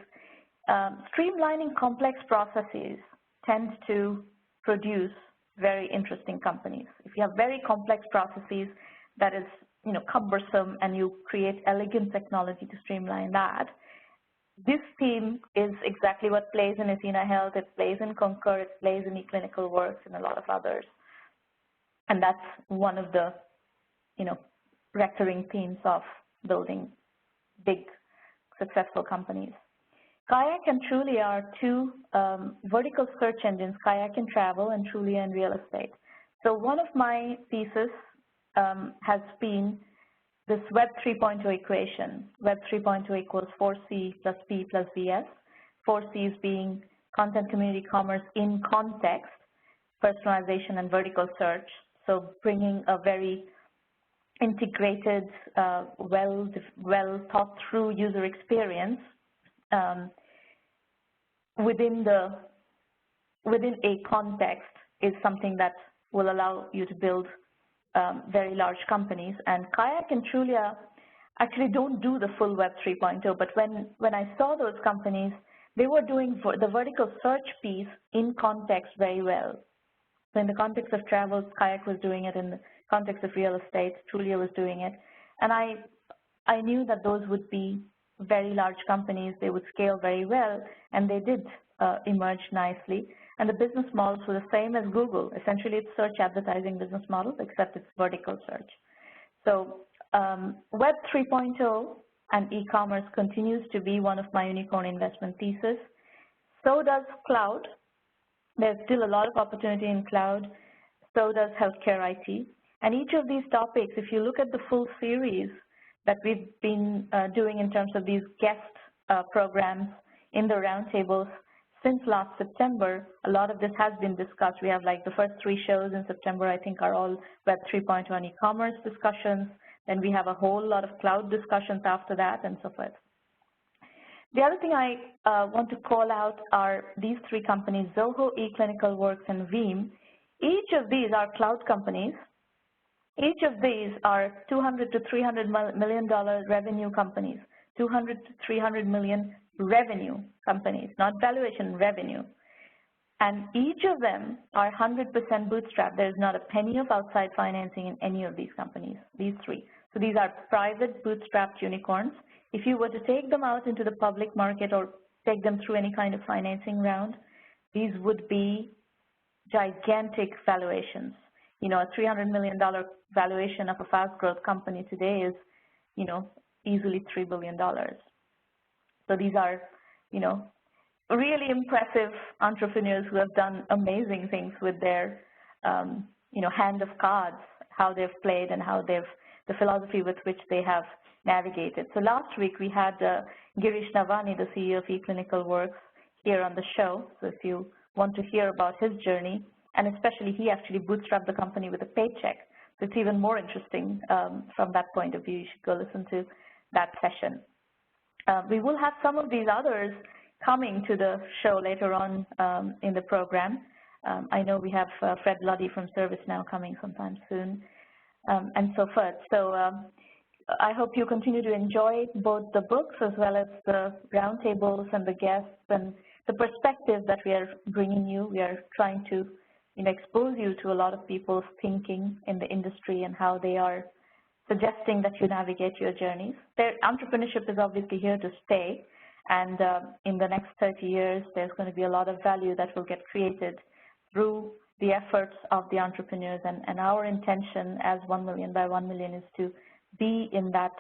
Speaker 1: streamlining complex processes tend to produce very interesting companies. If you have very complex processes that is cumbersome and you create elegant technology to streamline that, this theme is exactly what plays in athenahealth, it plays in Concur, it plays in eClinicalWorks and a lot of others. And that's one of the, recurring themes of building big, successful companies. Kayak and Trulia are two vertical search engines, Kayak in travel and Trulia in real estate. So one of my thesis has been this Web 3.0 equation. Web 3.0 equals 4C plus P plus VS. 4Cs being content, community, commerce, in context, personalization, and vertical search. So bringing a very integrated, well thought through user experience within a context is something that will allow you to build very large companies. And Kayak and Trulia actually don't do the full Web 3.0, but when I saw those companies, they were doing the vertical search piece in context very well. So in the context of travel, Kayak was doing it. In the context of real estate, Trulia was doing it. And I knew that those would be very large companies. They would scale very well, and they did emerge nicely. And the business models were the same as Google. Essentially, it's search advertising business model, except it's vertical search. So Web 3.0 and e-commerce continues to be one of my unicorn investment thesis. So does cloud. There's still a lot of opportunity in cloud. So does healthcare IT. And each of these topics, if you look at the full series that we've been doing in terms of these guest programs in the roundtables since last September, a lot of this has been discussed. We have like the first 3 shows in September, I think, are all Web 3.1 and e-commerce discussions. Then we have a whole lot of cloud discussions after that and so forth. The other thing I want to call out are these 3 companies, Zoho, eClinicalWorks, and Veeam. Each of these are cloud companies. Each of these are $200 to $300 million revenue companies, 200 to 300 million revenue companies, not valuation, revenue. And each of them are 100% bootstrap. There's not a penny of outside financing in any of these companies, these 3. So these are private bootstrapped unicorns. If you were to take them out into the public market or take them through any kind of financing round, these would be gigantic valuations. You know, a $300 million valuation of a fast growth company today is, you know, easily $3 billion. So these are, you know, really impressive entrepreneurs who have done amazing things with their, you know, hand of cards, how they've played and how they've, the philosophy with which they have navigated. So last week we had Girish Navani, the CEO of eClinicalWorks, here on the show. So if you want to hear about his journey, and especially he actually bootstrapped the company with a paycheck. So it's even more interesting from that point of view. You should go listen to that session. We will have some of these others coming to the show later on in the program. I know we have Fred Luddy from ServiceNow coming sometime soon, and so forth. So I hope you continue to enjoy both the books as well as the roundtables and the guests and the perspective that we are bringing you. We are trying to, you know, expose you to a lot of people's thinking in the industry and how they are suggesting that you navigate your journeys. Entrepreneurship is obviously here to stay, and in the next 30 years, there's going to be a lot of value that will get created through the efforts of the entrepreneurs, and our intention as 1 million by 1 million is to be in that,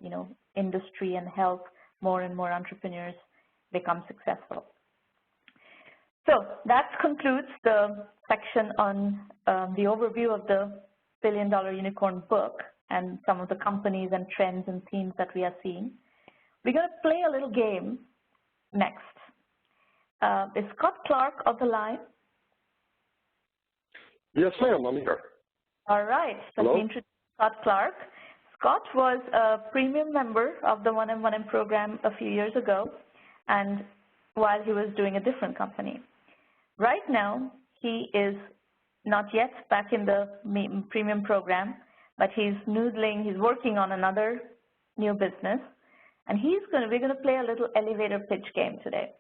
Speaker 1: you know, industry and help more and more entrepreneurs become successful. So that concludes the section on the overview of the $1 billion unicorn book and some of the companies and trends and themes that we are seeing. We're going to play a little game next. Is Scott Clark on the line?
Speaker 3: Yes, ma'am, I'm here.
Speaker 1: All right, so let me introduce Scott Clark. Scott was a premium member of the 1M1M program a few years ago, and while he was doing a different company. Right now, he is not yet back in the premium program, but he's noodling, he's working on another new business, and we're going to play a little elevator pitch game today.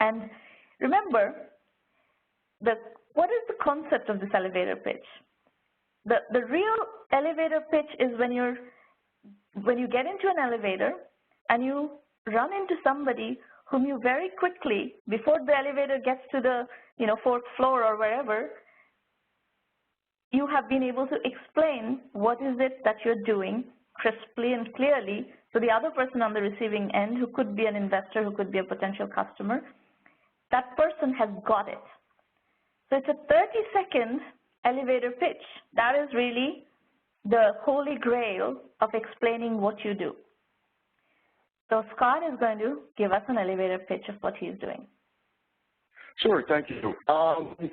Speaker 1: And remember, what is the concept of this elevator pitch? The real elevator pitch is when you get into an elevator and you run into somebody whom you very quickly, before the elevator gets to the 4th floor or wherever, you have been able to explain what is it that you're doing crisply and clearly, so the other person on the receiving end, who could be an investor, who could be a potential customer, that person has got it. So it's a 30-second elevator pitch. That is really the holy grail of explaining what you do. So Scott is going to give us an elevator pitch of what he's doing.
Speaker 3: Sure, thank you. I'm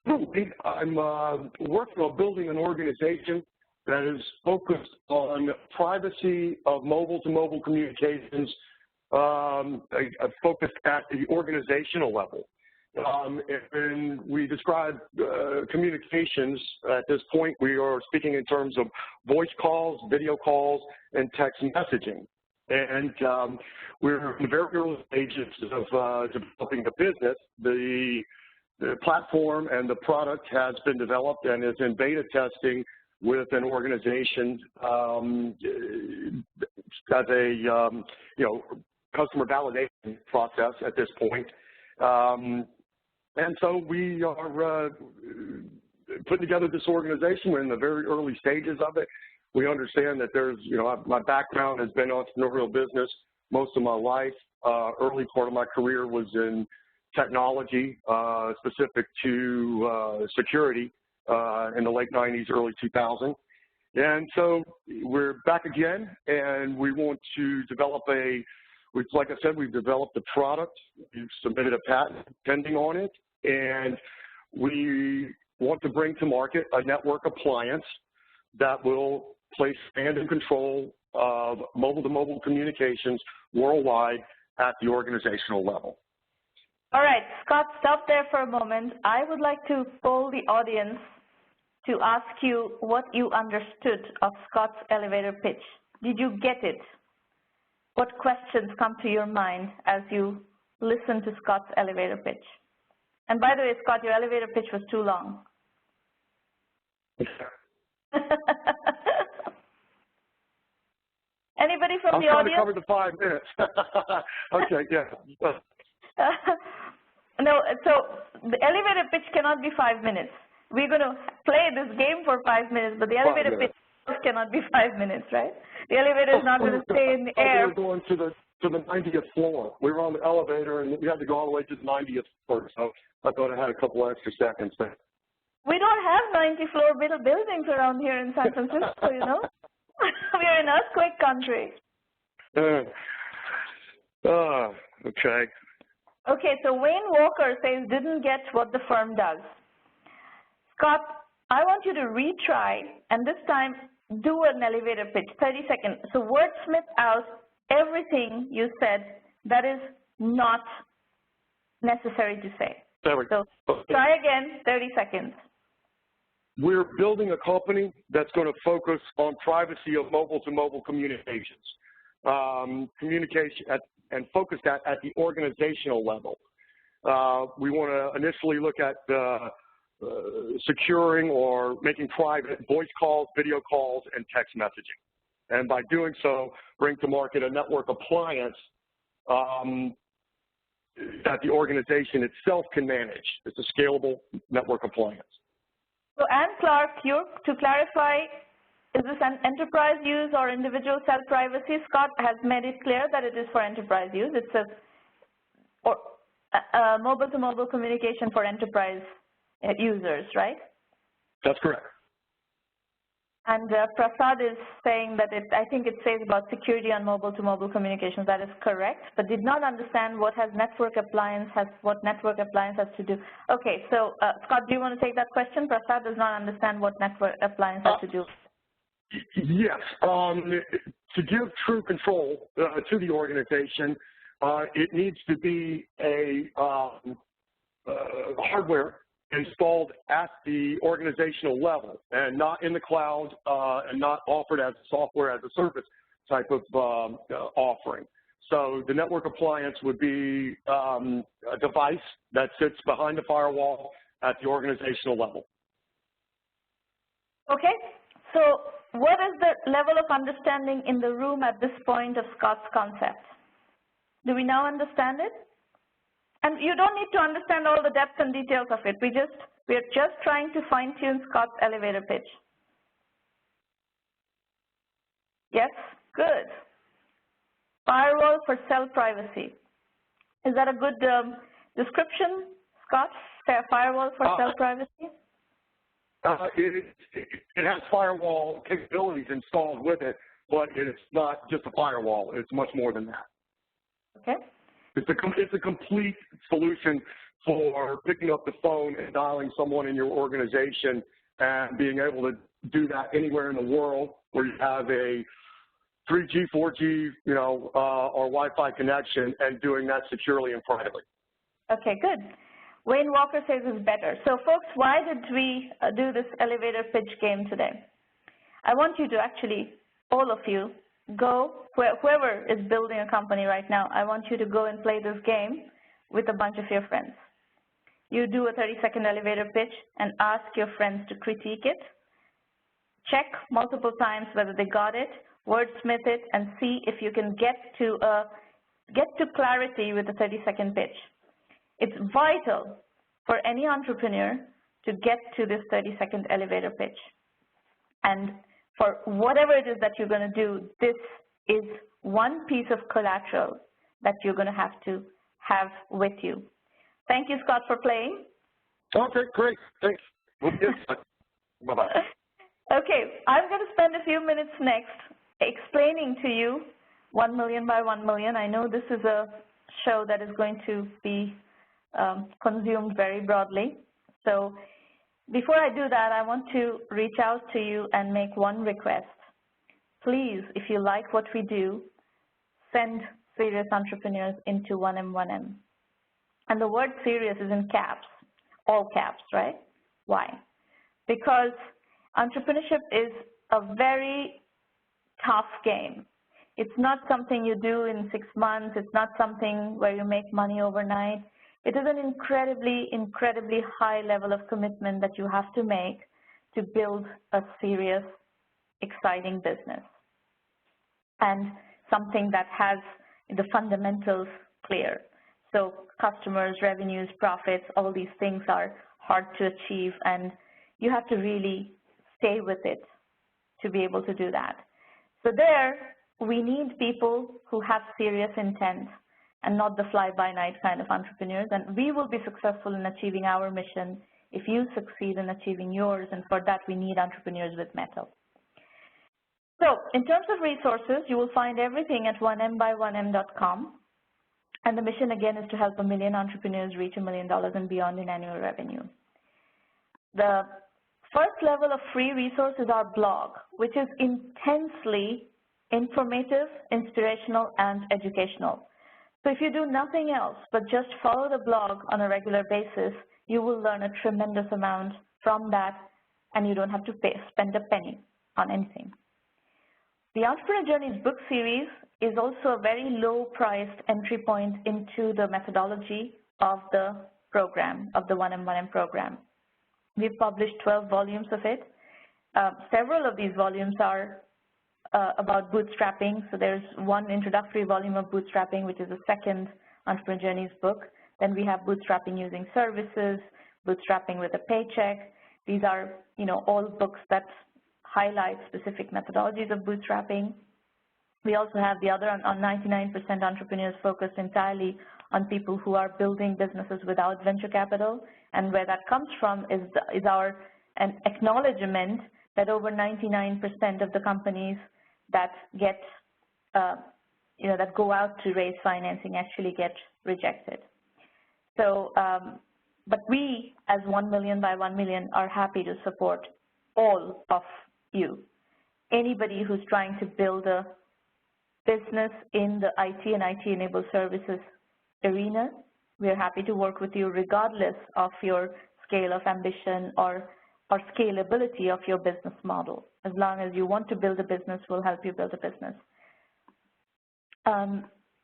Speaker 3: working on building an organization that is focused on privacy of mobile-to-mobile communications, focused at the organizational level. And we describe communications at this point. We are speaking in terms of voice calls, video calls, and text messaging. And we're in the very early stages of developing the business. The platform and the product has been developed and is in beta testing with an organization as a customer validation process at this point. And so we are putting together this organization. We're in the very early stages of it. We understand that there's, my background has been entrepreneurial business most of my life. Early part of my career was in technology, specific to security in the late 90s, early 2000s. And so we're back again, and we want to develop like I said, we've developed a product. We've submitted a patent pending on it, and we want to bring to market a network appliance that will place command and control of mobile-to-mobile communications worldwide at the organizational level.
Speaker 1: All right, Scott, stop there for a moment. I would like to poll the audience to ask you what you understood of Scott's elevator pitch. Did you get it? What questions come to your mind as you listen to Scott's elevator pitch? And by the way, Scott, your elevator pitch was too long. Anybody from the audience?
Speaker 3: I'm trying to cover the 5 minutes. Okay, yeah.
Speaker 1: No, so the elevator pitch cannot be 5 minutes. We're going to play this game for 5 minutes, but the elevator pitch cannot be 5 minutes, right? The elevator is not going to stay in the air.
Speaker 3: We were going to the 90th floor. We were on the elevator, and we had to go all the way to the 90th floor, so I thought I had a couple extra seconds there.
Speaker 1: We don't have 90-floor buildings around here in San Francisco, We're in earthquake country.
Speaker 3: Okay.
Speaker 1: Okay, so Wayne Walker says, didn't get what the firm does. Scott, I want you to retry, and this time do an elevator pitch, 30 seconds. So wordsmith out everything you said that is not necessary to say. So try again, 30 seconds.
Speaker 3: We're building a company that's going to focus on privacy of mobile-to-mobile communications, and focus that at the organizational level. We want to initially look at securing or making private voice calls, video calls, and text messaging. And by doing so, bring to market a network appliance that the organization itself can manage. It's a scalable network appliance.
Speaker 1: So Ann Clark, to clarify, is this an enterprise use or individual self-privacy? Scott has made it clear that it is for enterprise use. It's a mobile-to-mobile communication for enterprise users, right?
Speaker 3: That's correct.
Speaker 1: And Prasad is saying that I think it says about security on mobile-to-mobile communications. That is correct, but did not understand what network appliance has to do. Okay, so Scott, do you want to take that question? Prasad does not understand what network appliance has to do.
Speaker 3: Yes. To give true control to the organization, it needs to be a hardware installed at the organizational level and not in the cloud and not offered as software as a service type of offering. So the network appliance would be a device that sits behind the firewall at the organizational level.
Speaker 1: Okay, so what is the level of understanding in the room at this point of Scott's concept? Do we now understand it? And you don't need to understand all the depth and details of it. We're just trying to fine-tune Scott's elevator pitch. Yes? Good. Firewall for cell privacy. Is that a good description, Scott? Firewall for cell privacy?
Speaker 3: It has firewall capabilities installed with it, but it's not just a firewall. It's much more than that.
Speaker 1: Okay.
Speaker 3: It's a complete solution for picking up the phone and dialing someone in your organization and being able to do that anywhere in the world where you have a 3G, 4G, or Wi-Fi connection, and doing that securely and privately.
Speaker 1: Okay, good. Wayne Walker says it's better. So, folks, why did we do this elevator pitch game today? I want you to actually, all of you, go, whoever is building a company right now, I want you to go and play this game with a bunch of your friends. You do a 30-second elevator pitch and ask your friends to critique it. Check multiple times whether they got it, wordsmith it, and see if you can get to clarity with a 30-second pitch. It's vital for any entrepreneur to get to this 30-second elevator pitch. And for whatever it is that you're going to do, this is one piece of collateral that you're going to have with you. Thank you, Scott, for playing.
Speaker 3: Okay, great. Thanks. Bye-bye.
Speaker 1: Okay, I'm going to spend a few minutes next explaining to you 1 million by 1 million. I know this is a show that is going to be consumed very broadly. So before I do that, I want to reach out to you and make one request. Please, if you like what we do, send serious entrepreneurs into 1M1M. And the word serious is in caps, all caps, right? Why? Because entrepreneurship is a very tough game. It's not something you do in 6 months. It's not something where you make money overnight. It is an incredibly, incredibly high level of commitment that you have to make to build a serious, exciting business, and something that has the fundamentals clear. So customers, revenues, profits, all these things are hard to achieve, and you have to really stay with it to be able to do that. So there, we need people who have serious intent and not the fly-by-night kind of entrepreneurs, and we will be successful in achieving our mission if you succeed in achieving yours, and for that we need entrepreneurs with mettle. So in terms of resources, you will find everything at 1mby1m.com, and the mission again is to help 1 million entrepreneurs reach $1 million and beyond in annual revenue. The first level of free resource is our blog, which is intensely informative, inspirational, and educational. So if you do nothing else but just follow the blog on a regular basis, you will learn a tremendous amount from that, and you don't have to spend a penny on anything. The Entrepreneur Journeys book series is also a very low-priced entry point into the methodology of the program, of the 1M1M program. We've published 12 volumes of it. Several of these volumes are about bootstrapping. So there's one introductory volume of bootstrapping, which is the second Entrepreneur Journeys book. Then we have bootstrapping using services, bootstrapping with a paycheck. These are, all books that highlight specific methodologies of bootstrapping. We also have the other on 99% entrepreneurs focused entirely on people who are building businesses without venture capital. And where that comes from is an acknowledgement that over 99% of the companies that get, that go out to raise financing actually get rejected. So, but we, as 1 million by 1 million, are happy to support all of you. Anybody who's trying to build a business in the IT and IT-enabled services arena, we are happy to work with you regardless of your scale of ambition or scalability of your business model. As long as you want to build a business, we'll help you build a business.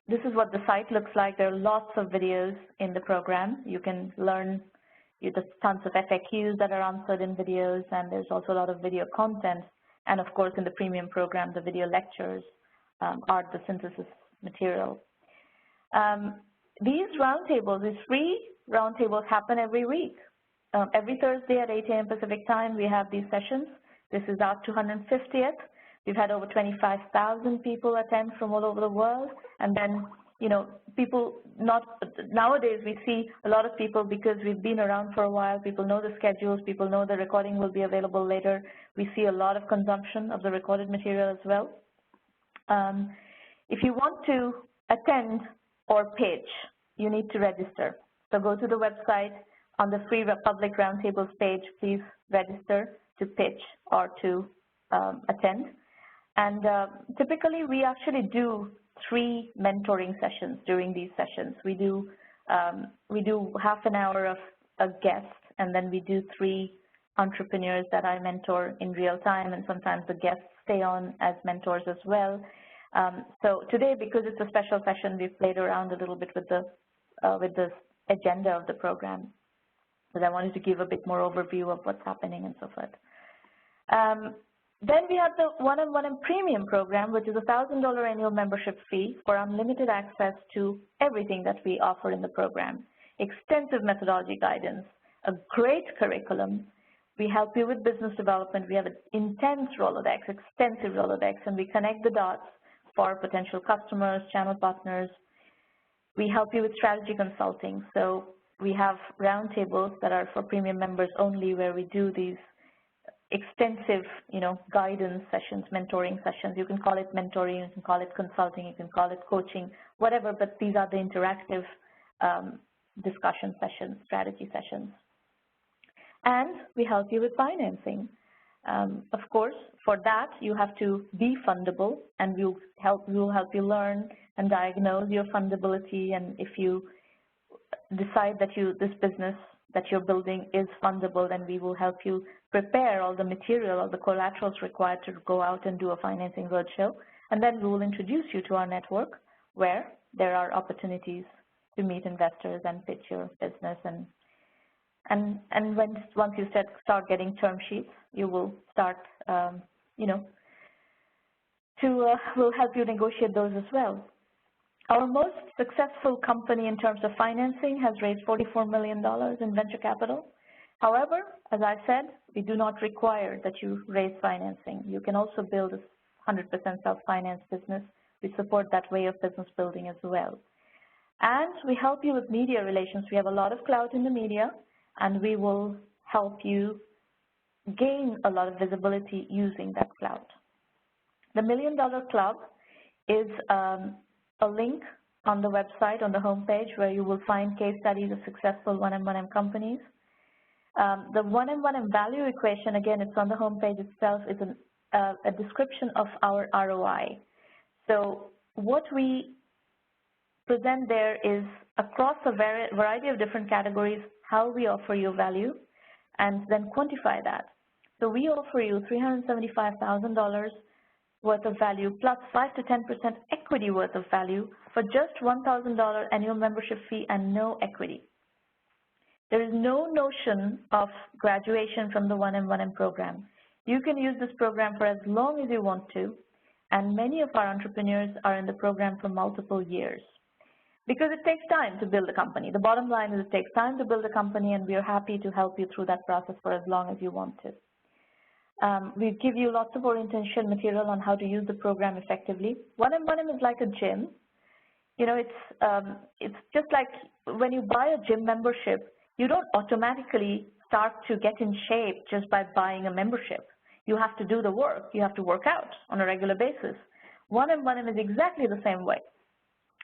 Speaker 1: This is what the site looks like. There are lots of videos in the program. You can learn, there's tons of FAQs that are answered in videos, and there's also a lot of video content. And of course, in the premium program, the video lectures are the synthesis material. These roundtables, these free roundtables happen every week. Every Thursday at 8 a.m. Pacific time, we have these sessions. This is our 250th. We've had over 25,000 people attend from all over the world. And then, people nowadays we see a lot of people, because we've been around for a while, people know the schedules, people know the recording will be available later. We see a lot of consumption of the recorded material as well. If you want to attend or pitch, you need to register. So go to the website. On the free public roundtables page, please register to pitch or to attend. And typically, we actually do 3 mentoring sessions during these sessions. We do half an hour of a guest, and then we do 3 entrepreneurs that I mentor in real time, and sometimes the guests stay on as mentors as well. So today, because it's a special session, we've played around a little bit with the agenda of the program. because I wanted to give a bit more overview of what's happening and so forth. Then we have the one-on-one premium program, which is a $1,000 annual membership fee for unlimited access to everything that we offer in the program. Extensive methodology guidance, a great curriculum. We help you with business development. We have an intense Rolodex, extensive Rolodex, and we connect the dots for potential customers, channel partners. We help you with strategy consulting. So we have roundtables that are for premium members only, where we do these extensive, guidance sessions, mentoring sessions. You can call it mentoring, you can call it consulting, you can call it coaching, whatever, but these are the interactive discussion sessions, strategy sessions. And we help you with financing. Of course, for that, you have to be fundable, and we'll help you learn and diagnose your fundability, and if you decide that this business that you're building is fundable, then we will help you prepare all the material, all the collaterals required to go out and do a financing roadshow. And then we will introduce you to our network, where there are opportunities to meet investors and pitch your business. And once you start getting term sheets, you will start, we'll help you negotiate those as well. Our most successful company in terms of financing has raised $44 million in venture capital. However, as I said, we do not require that you raise financing. You can also build a 100% self-finance business. We support that way of business building as well. And we help you with media relations. We have a lot of clout in the media, and we will help you gain a lot of visibility using that clout. The $1 Million Club is a link on the website, on the homepage, where you will find case studies of successful 1M1M companies. The 1M1M value equation, again, it's on the homepage itself, is a description of our ROI. So what we present there is across a variety of different categories how we offer you value, and then quantify that. So we offer you $375,000 worth of value plus 5 to 10% equity worth of value for just $1,000 annual membership fee and no equity. There is no notion of graduation from the 1M1M program. You can use this program for as long as you want to, and many of our entrepreneurs are in the program for multiple years. Because it takes time to build a company. The bottom line is it takes time to build a company, and we are happy to help you through that process for as long as you want to. We give you lots of orientation material on how to use the program effectively. 1M1M is like a gym. It's just like when you buy a gym membership, you don't automatically start to get in shape just by buying a membership. You have to do the work. You have to work out on a regular basis. 1M1M is exactly the same way.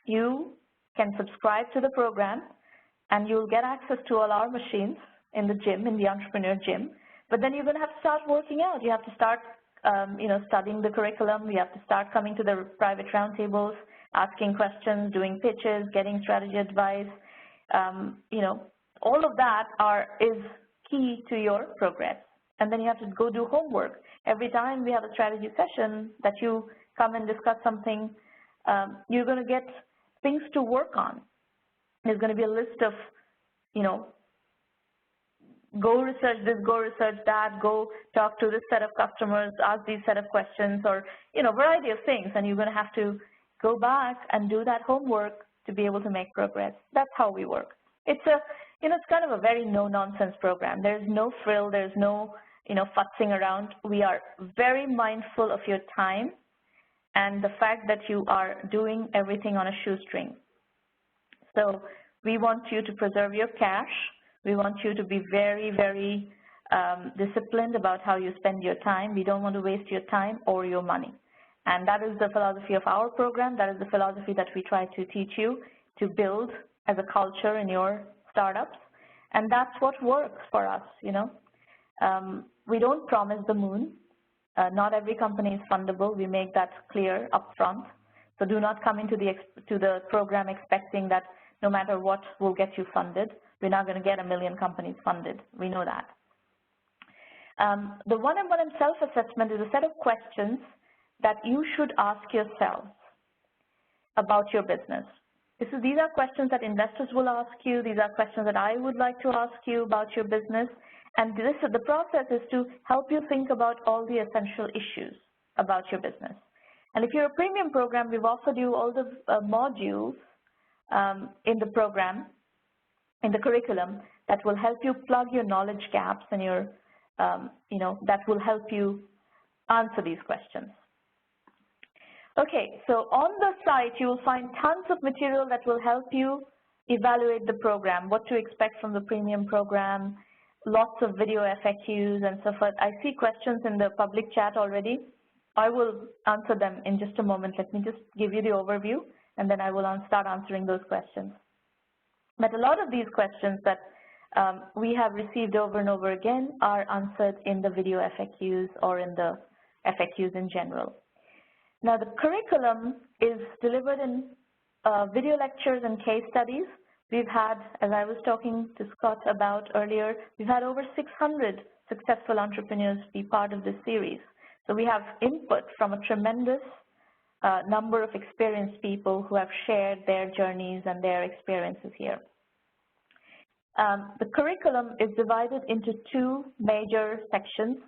Speaker 1: You can subscribe to the program, and you'll get access to all our machines in the gym, in the entrepreneur gym. But then you're going to have to start working out. You have to start, studying the curriculum. You have to start coming to the private roundtables, asking questions, doing pitches, getting strategy advice. All of that is key to your progress. And then you have to go do homework. Every time we have a strategy session that you come and discuss something, you're going to get things to work on. There's going to be a list of, go research this, go research that, go talk to this set of customers, ask these set of questions, or, variety of things. And you're going to have to go back and do that homework to be able to make progress. That's how we work. It's it's kind of a very no-nonsense program. There's no frill. There's no, futzing around. We are very mindful of your time and the fact that you are doing everything on a shoestring. So we want you to preserve your cash. We want you to be very, very disciplined about how you spend your time. We don't want to waste your time or your money. And that is the philosophy of our program. That is the philosophy that we try to teach you to build as a culture in your startups. And that's what works for us, We don't promise the moon. Not every company is fundable. We make that clear up front. So do not come into the program expecting that no matter what will get you funded. We're not going to get 1 million companies funded. We know that. The 1M1M self-assessment is a set of questions that you should ask yourself about your business. These are questions that investors will ask you. These are questions that I would like to ask you about your business. And the process is to help you think about all the essential issues about your business. And if you're a premium program, we've offered you all the modules in the program, in the curriculum, that will help you plug your knowledge gaps and your, that will help you answer these questions. Okay, so on the site, you will find tons of material that will help you evaluate the program, what to expect from the premium program, lots of video FAQs and so forth. I see questions in the public chat already. I will answer them in just a moment. Let me just give you the overview, and then I will start answering those questions. But a lot of these questions that we have received over and over again are answered in the video FAQs or in the FAQs in general. Now, the curriculum is delivered in video lectures and case studies. We've had, as I was talking to Scott about earlier, we've had over 600 successful entrepreneurs be part of this series. So we have input from a tremendous number of experienced people who have shared their journeys and their experiences here. The curriculum is divided into two major sections.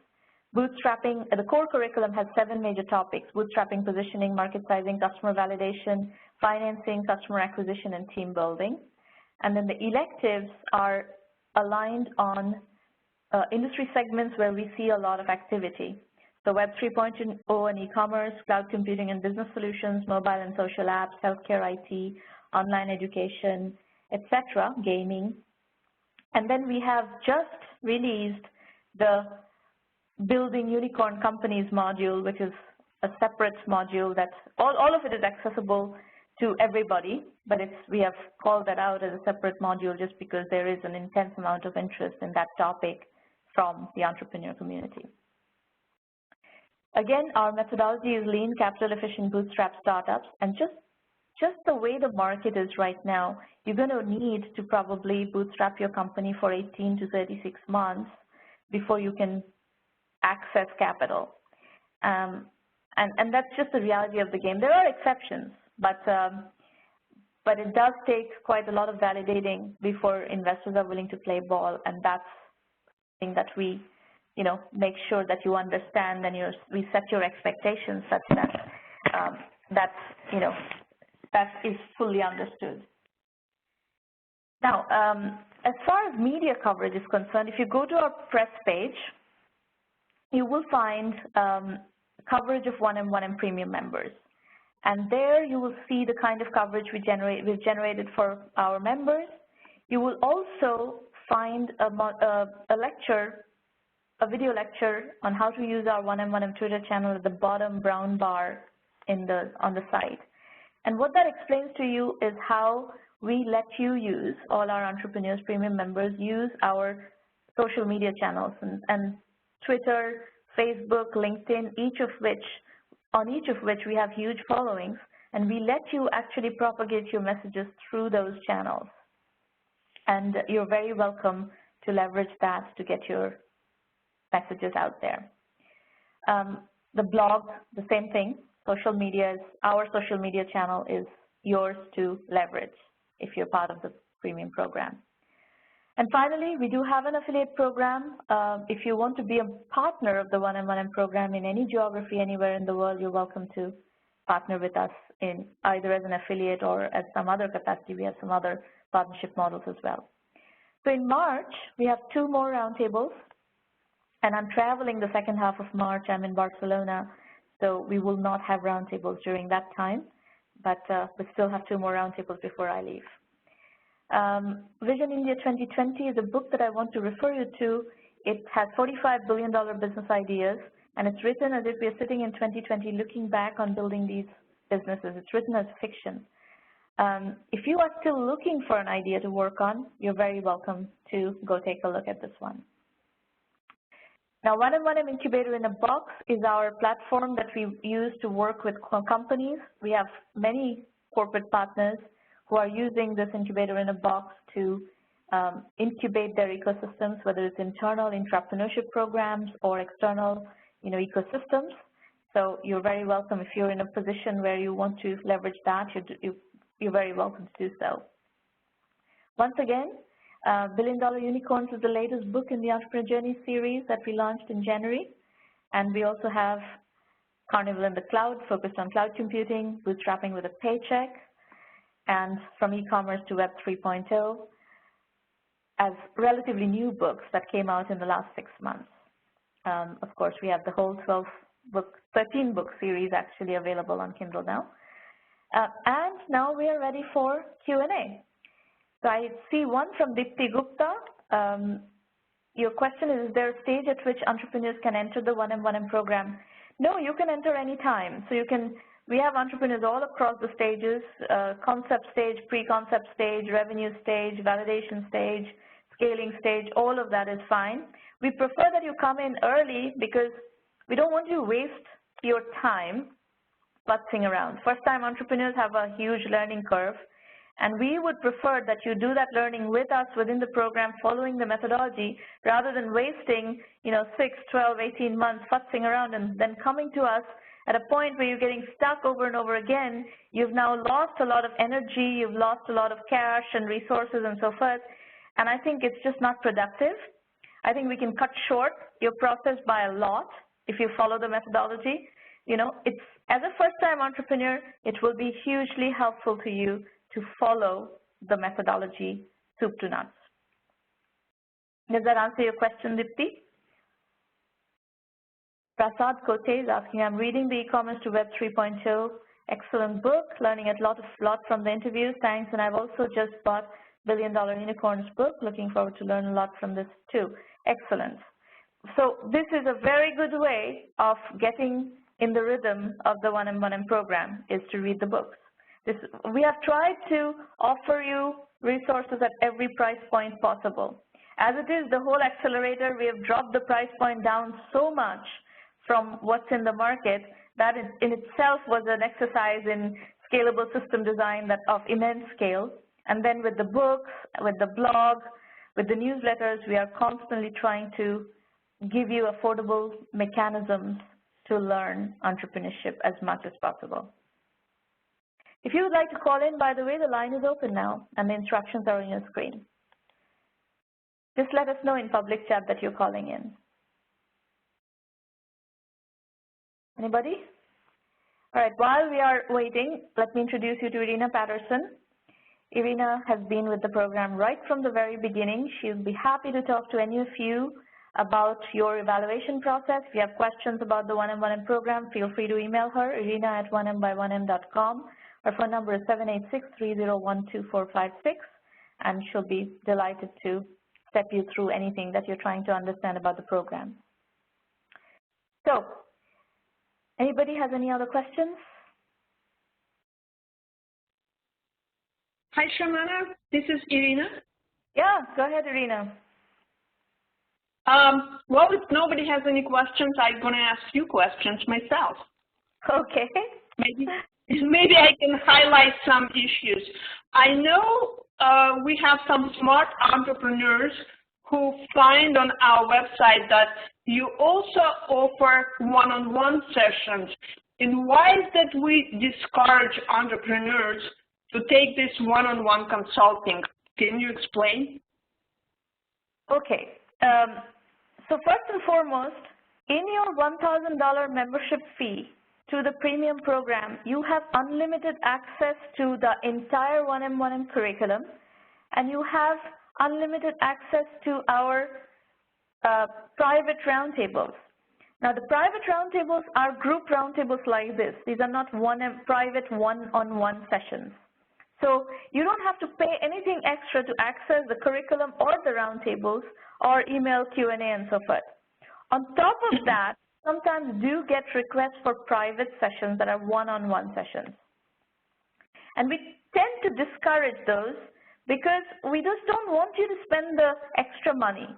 Speaker 1: Bootstrapping, the core curriculum has 7 major topics: bootstrapping, positioning, market sizing, customer validation, financing, customer acquisition, and team building. And then the electives are aligned on industry segments where we see a lot of activity. So Web 3.0 and e-commerce, cloud computing and business solutions, mobile and social apps, healthcare IT, online education, etc., gaming. And then we have just released the Building Unicorn Companies module, which is a separate module that all of it is accessible to everybody, but we have called that out as a separate module just because there is an intense amount of interest in that topic from the entrepreneur community. Again, our methodology is lean, capital-efficient bootstrap startups, and just the way the market is right now, you're going to need to probably bootstrap your company for 18 to 36 months before you can access capital. And that's just the reality of the game. There are exceptions, but it does take quite a lot of validating before investors are willing to play ball, and that's something that we make sure that you understand and we set your expectations such that that is fully understood. Now, as far as media coverage is concerned, if you go to our press page, you will find coverage of 1M Premium members. And there you will see the kind of coverage we've generated for our members. You will also find a lecture, a video lecture on how to use our 1M Twitter channel at the bottom brown bar on the site. And what that explains to you is how we let you use, all our Entrepreneurs Premium members use our social media channels and Twitter, Facebook, LinkedIn, on each of which we have huge followings, and we let you actually propagate your messages through those channels. And you're very welcome to leverage that to get your messages out there. The blog, the same thing. Social media, our social media channel is yours to leverage if you're part of the premium program. And finally, we do have an affiliate program. If you want to be a partner of the 1M program in any geography, anywhere in the world, you're welcome to partner with us in either as an affiliate or as some other capacity. We have some other partnership models as well. So in March, we have 2 more roundtables, and I'm traveling the second half of March. I'm in Barcelona, so we will not have roundtables during that time, but we still have 2 more roundtables before I leave. Vision India 2020 is a book that I want to refer you to. It has $45 billion business ideas, and it's written as if we are sitting in 2020 looking back on building these businesses. It's written as fiction. If you are still looking for an idea to work on, you're very welcome to go take a look at this one. Now, 1M Incubator in a Box is our platform that we use to work with companies. We have many corporate partners who are using this incubator in a box to incubate their ecosystems, whether it's internal intrapreneurship programs or external ecosystems. So you're very welcome if you're in a position where you want to leverage that. you're very welcome to do so. Once again, Billion Dollar Unicorns is the latest book in the Entrepreneur Journey series that we launched in January. And we also have Carnival in the Cloud, focused on cloud computing, bootstrapping with a paycheck, and from e-commerce to Web 3.0 as relatively new books that came out in the last 6 months. Of course, we have the whole 13-book series actually available on Kindle now. And now we are ready for Q&A. So I see one from Dipti Gupta. Your question is there a stage at which entrepreneurs can enter the 1M program? No, you can enter any time. So we have entrepreneurs all across the stages, concept stage, pre-concept stage, revenue stage, validation stage, scaling stage, all of that is fine. We prefer that you come in early because we don't want you to waste your time putzing around. First-time entrepreneurs have a huge learning curve, and we would prefer that you do that learning with us within the program, following the methodology, rather than wasting 6, 12, 18 months futzing around and then coming to us at a point where you're getting stuck over and over again. You've now lost a lot of energy, you've lost a lot of cash and resources and so forth, and I think it's just not productive. I think we can cut short your process by a lot if you follow the methodology. As a first-time entrepreneur, it will be hugely helpful to you to follow the methodology soup to nuts. Does that answer your question, Dipti? Prasad Kote is asking, I'm reading the e-commerce to Web 3.0. Excellent book, learning a lot from the interviews. Thanks, and I've also just bought Billion Dollar Unicorns book. Looking forward to learn a lot from this too. Excellent. So this is a very good way of getting in the rhythm of the 1M program, is to read the books. We have tried to offer you resources at every price point possible. As it is, the whole accelerator, we have dropped the price point down so much from what's in the market that in itself was an exercise in scalable system design of immense scale. And then with the books, with the blog, with the newsletters, we are constantly trying to give you affordable mechanisms to learn entrepreneurship as much as possible. If you would like to call in, by the way, the line is open now, and the instructions are on your screen. Just let us know in public chat that you're calling in. Anybody? All right, while we are waiting, let me introduce you to Irina Patterson. Irina has been with the program right from the very beginning. She'll be happy to talk to any of you about your evaluation process. If you have questions about the 1M program, feel free to email her, irina@1m-by1m.com. Her phone number is 786-301-2456, and she'll be delighted to step you through anything that you're trying to understand about the program. So, anybody has any other questions?
Speaker 4: Hi, Shamana. This is Irina.
Speaker 1: Yeah, go ahead, Irina.
Speaker 4: Well, if nobody has any questions, I'm going to ask you questions myself.
Speaker 1: Okay.
Speaker 4: Maybe I can highlight some issues. I know we have some smart entrepreneurs who find on our website that you also offer one-on-one sessions. And why is that we discourage entrepreneurs to take this one-on-one consulting? Can you explain?
Speaker 1: Okay. So first and foremost, in your $1,000 membership fee to the premium program, you have unlimited access to the entire 1M curriculum, and you have unlimited access to our private roundtables. Now, the private roundtables are group roundtables like this. These are not private one-on-one sessions. So you don't have to pay anything extra to access the curriculum or the roundtables or email Q&A and so forth. On top of that, sometimes do get requests for private sessions that are one-on-one sessions. And we tend to discourage those because we just don't want you to spend the extra money.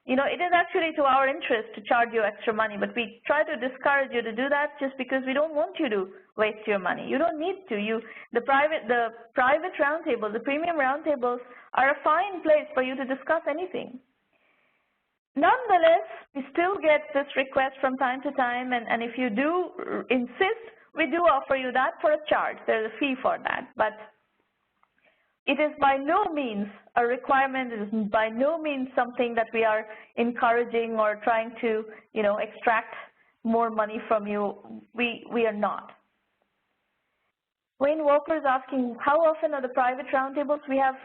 Speaker 1: It is actually to our interest to charge you extra money, but we try to discourage you to do that just because we don't want you to waste your money. You don't need to. The private roundtables, the premium roundtables are a fine place for you to discuss anything. Nonetheless, we still get this request from time to time, and if you do insist, we do offer you that for a charge. There's a fee for that, but it is by no means a requirement. It is by no means something that we are encouraging or trying to, extract more money from you. We are not. Wayne Walker is asking, how often are the private roundtables? We have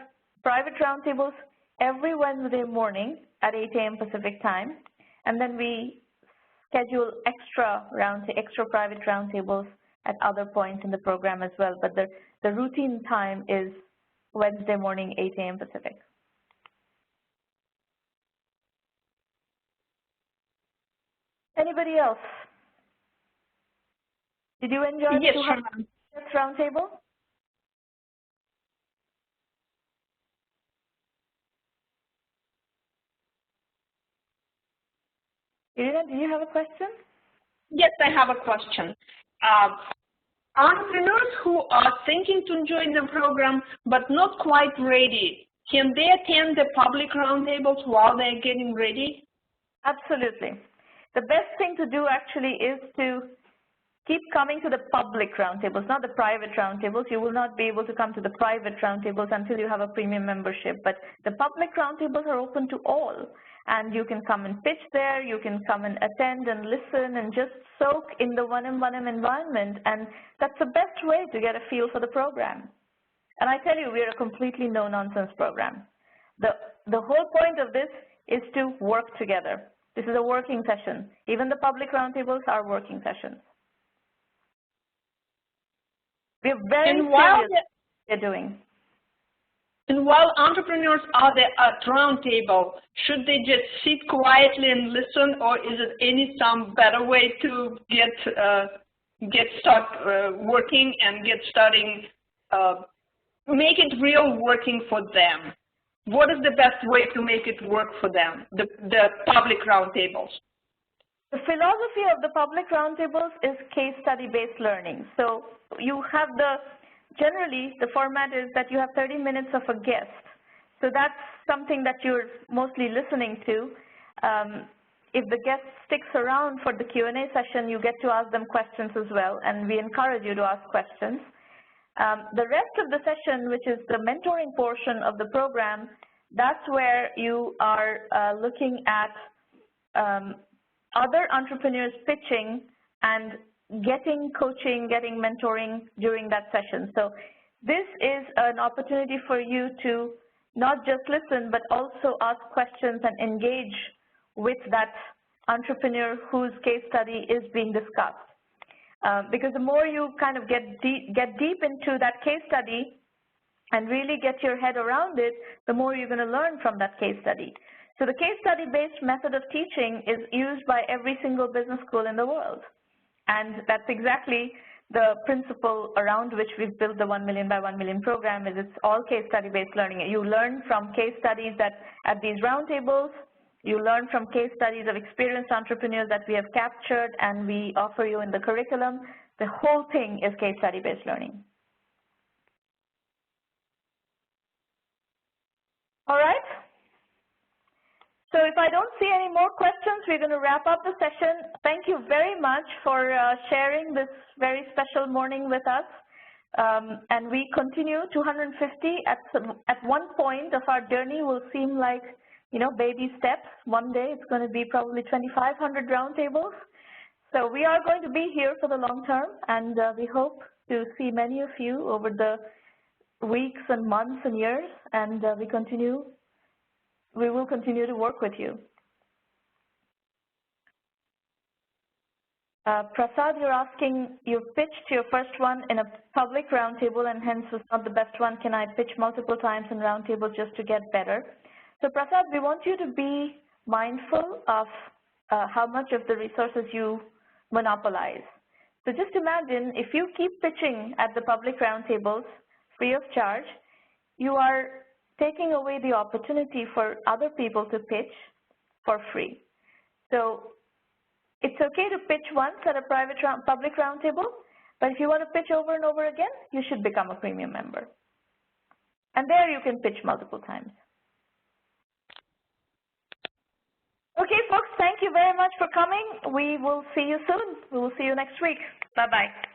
Speaker 1: private roundtables every Wednesday morning at 8 a.m. Pacific time, and then we schedule extra private roundtables at other points in the program as well. But the routine time is Wednesday morning, 8 a.m. Pacific. Anybody else? Did you enjoy the 200 roundtable? Irina, do you have a question?
Speaker 4: Yes, I have a question. Entrepreneurs who are thinking to join the program but not quite ready, can they attend the public roundtables while they're getting ready?
Speaker 1: Absolutely. The best thing to do actually is to keep coming to the public roundtables, not the private roundtables. You will not be able to come to the private roundtables until you have a premium membership, but the public roundtables are open to all. And you can come and pitch there, you can come and attend and listen and just soak in the 1M environment, and that's the best way to get a feel for the program. And I tell you, we're a completely no-nonsense program. The whole point of this is to work together. This is a working session. Even the public roundtables are working sessions. We're very serious what they're doing.
Speaker 4: And while entrepreneurs are there at roundtable, should they just sit quietly and listen, or is it some better way to get started working and get starting, make it real working for them? What is the best way to make it work for them, the public roundtables?
Speaker 1: The philosophy of the public roundtables is case study-based learning. So you have generally, the format is that you have 30 minutes of a guest. So that's something that you're mostly listening to. If the guest sticks around for the Q&A session, you get to ask them questions as well, and we encourage you to ask questions. The rest of the session, which is the mentoring portion of the program, that's where you are looking at other entrepreneurs pitching and getting coaching, getting mentoring during that session. So this is an opportunity for you to not just listen, but also ask questions and engage with that entrepreneur whose case study is being discussed. Because the more you kind of get deep into that case study and really get your head around it, the more you're going to learn from that case study. So the case study-based method of teaching is used by every single business school in the world. And that's exactly the principle around which we've built the 1 Million by 1 Million program. Is it's all case study-based learning. You learn from case studies at these roundtables. You learn from case studies of experienced entrepreneurs that we have captured and we offer you in the curriculum. The whole thing is case study-based learning. All right. So if I don't see any more questions, we're going to wrap up the session. Thank you very much for sharing this very special morning with us. And we continue 250 at one point of our journey will seem like, baby steps. One day it's going to be probably 2,500 roundtables. So we are going to be here for the long term, and we hope to see many of you over the weeks and months and years, and we will continue to work with you. Prasad, you're asking, you pitched your first one in a public roundtable and hence was not the best one. Can I pitch multiple times in roundtables just to get better? So Prasad, we want you to be mindful of how much of the resources you monopolize. So just imagine if you keep pitching at the public roundtables free of charge, you are taking away the opportunity for other people to pitch for free. So it's okay to pitch once at a public roundtable, but if you want to pitch over and over again, you should become a premium member. And there you can pitch multiple times. Okay, folks, thank you very much for coming. We will see you soon. We will see you next week. Bye-bye.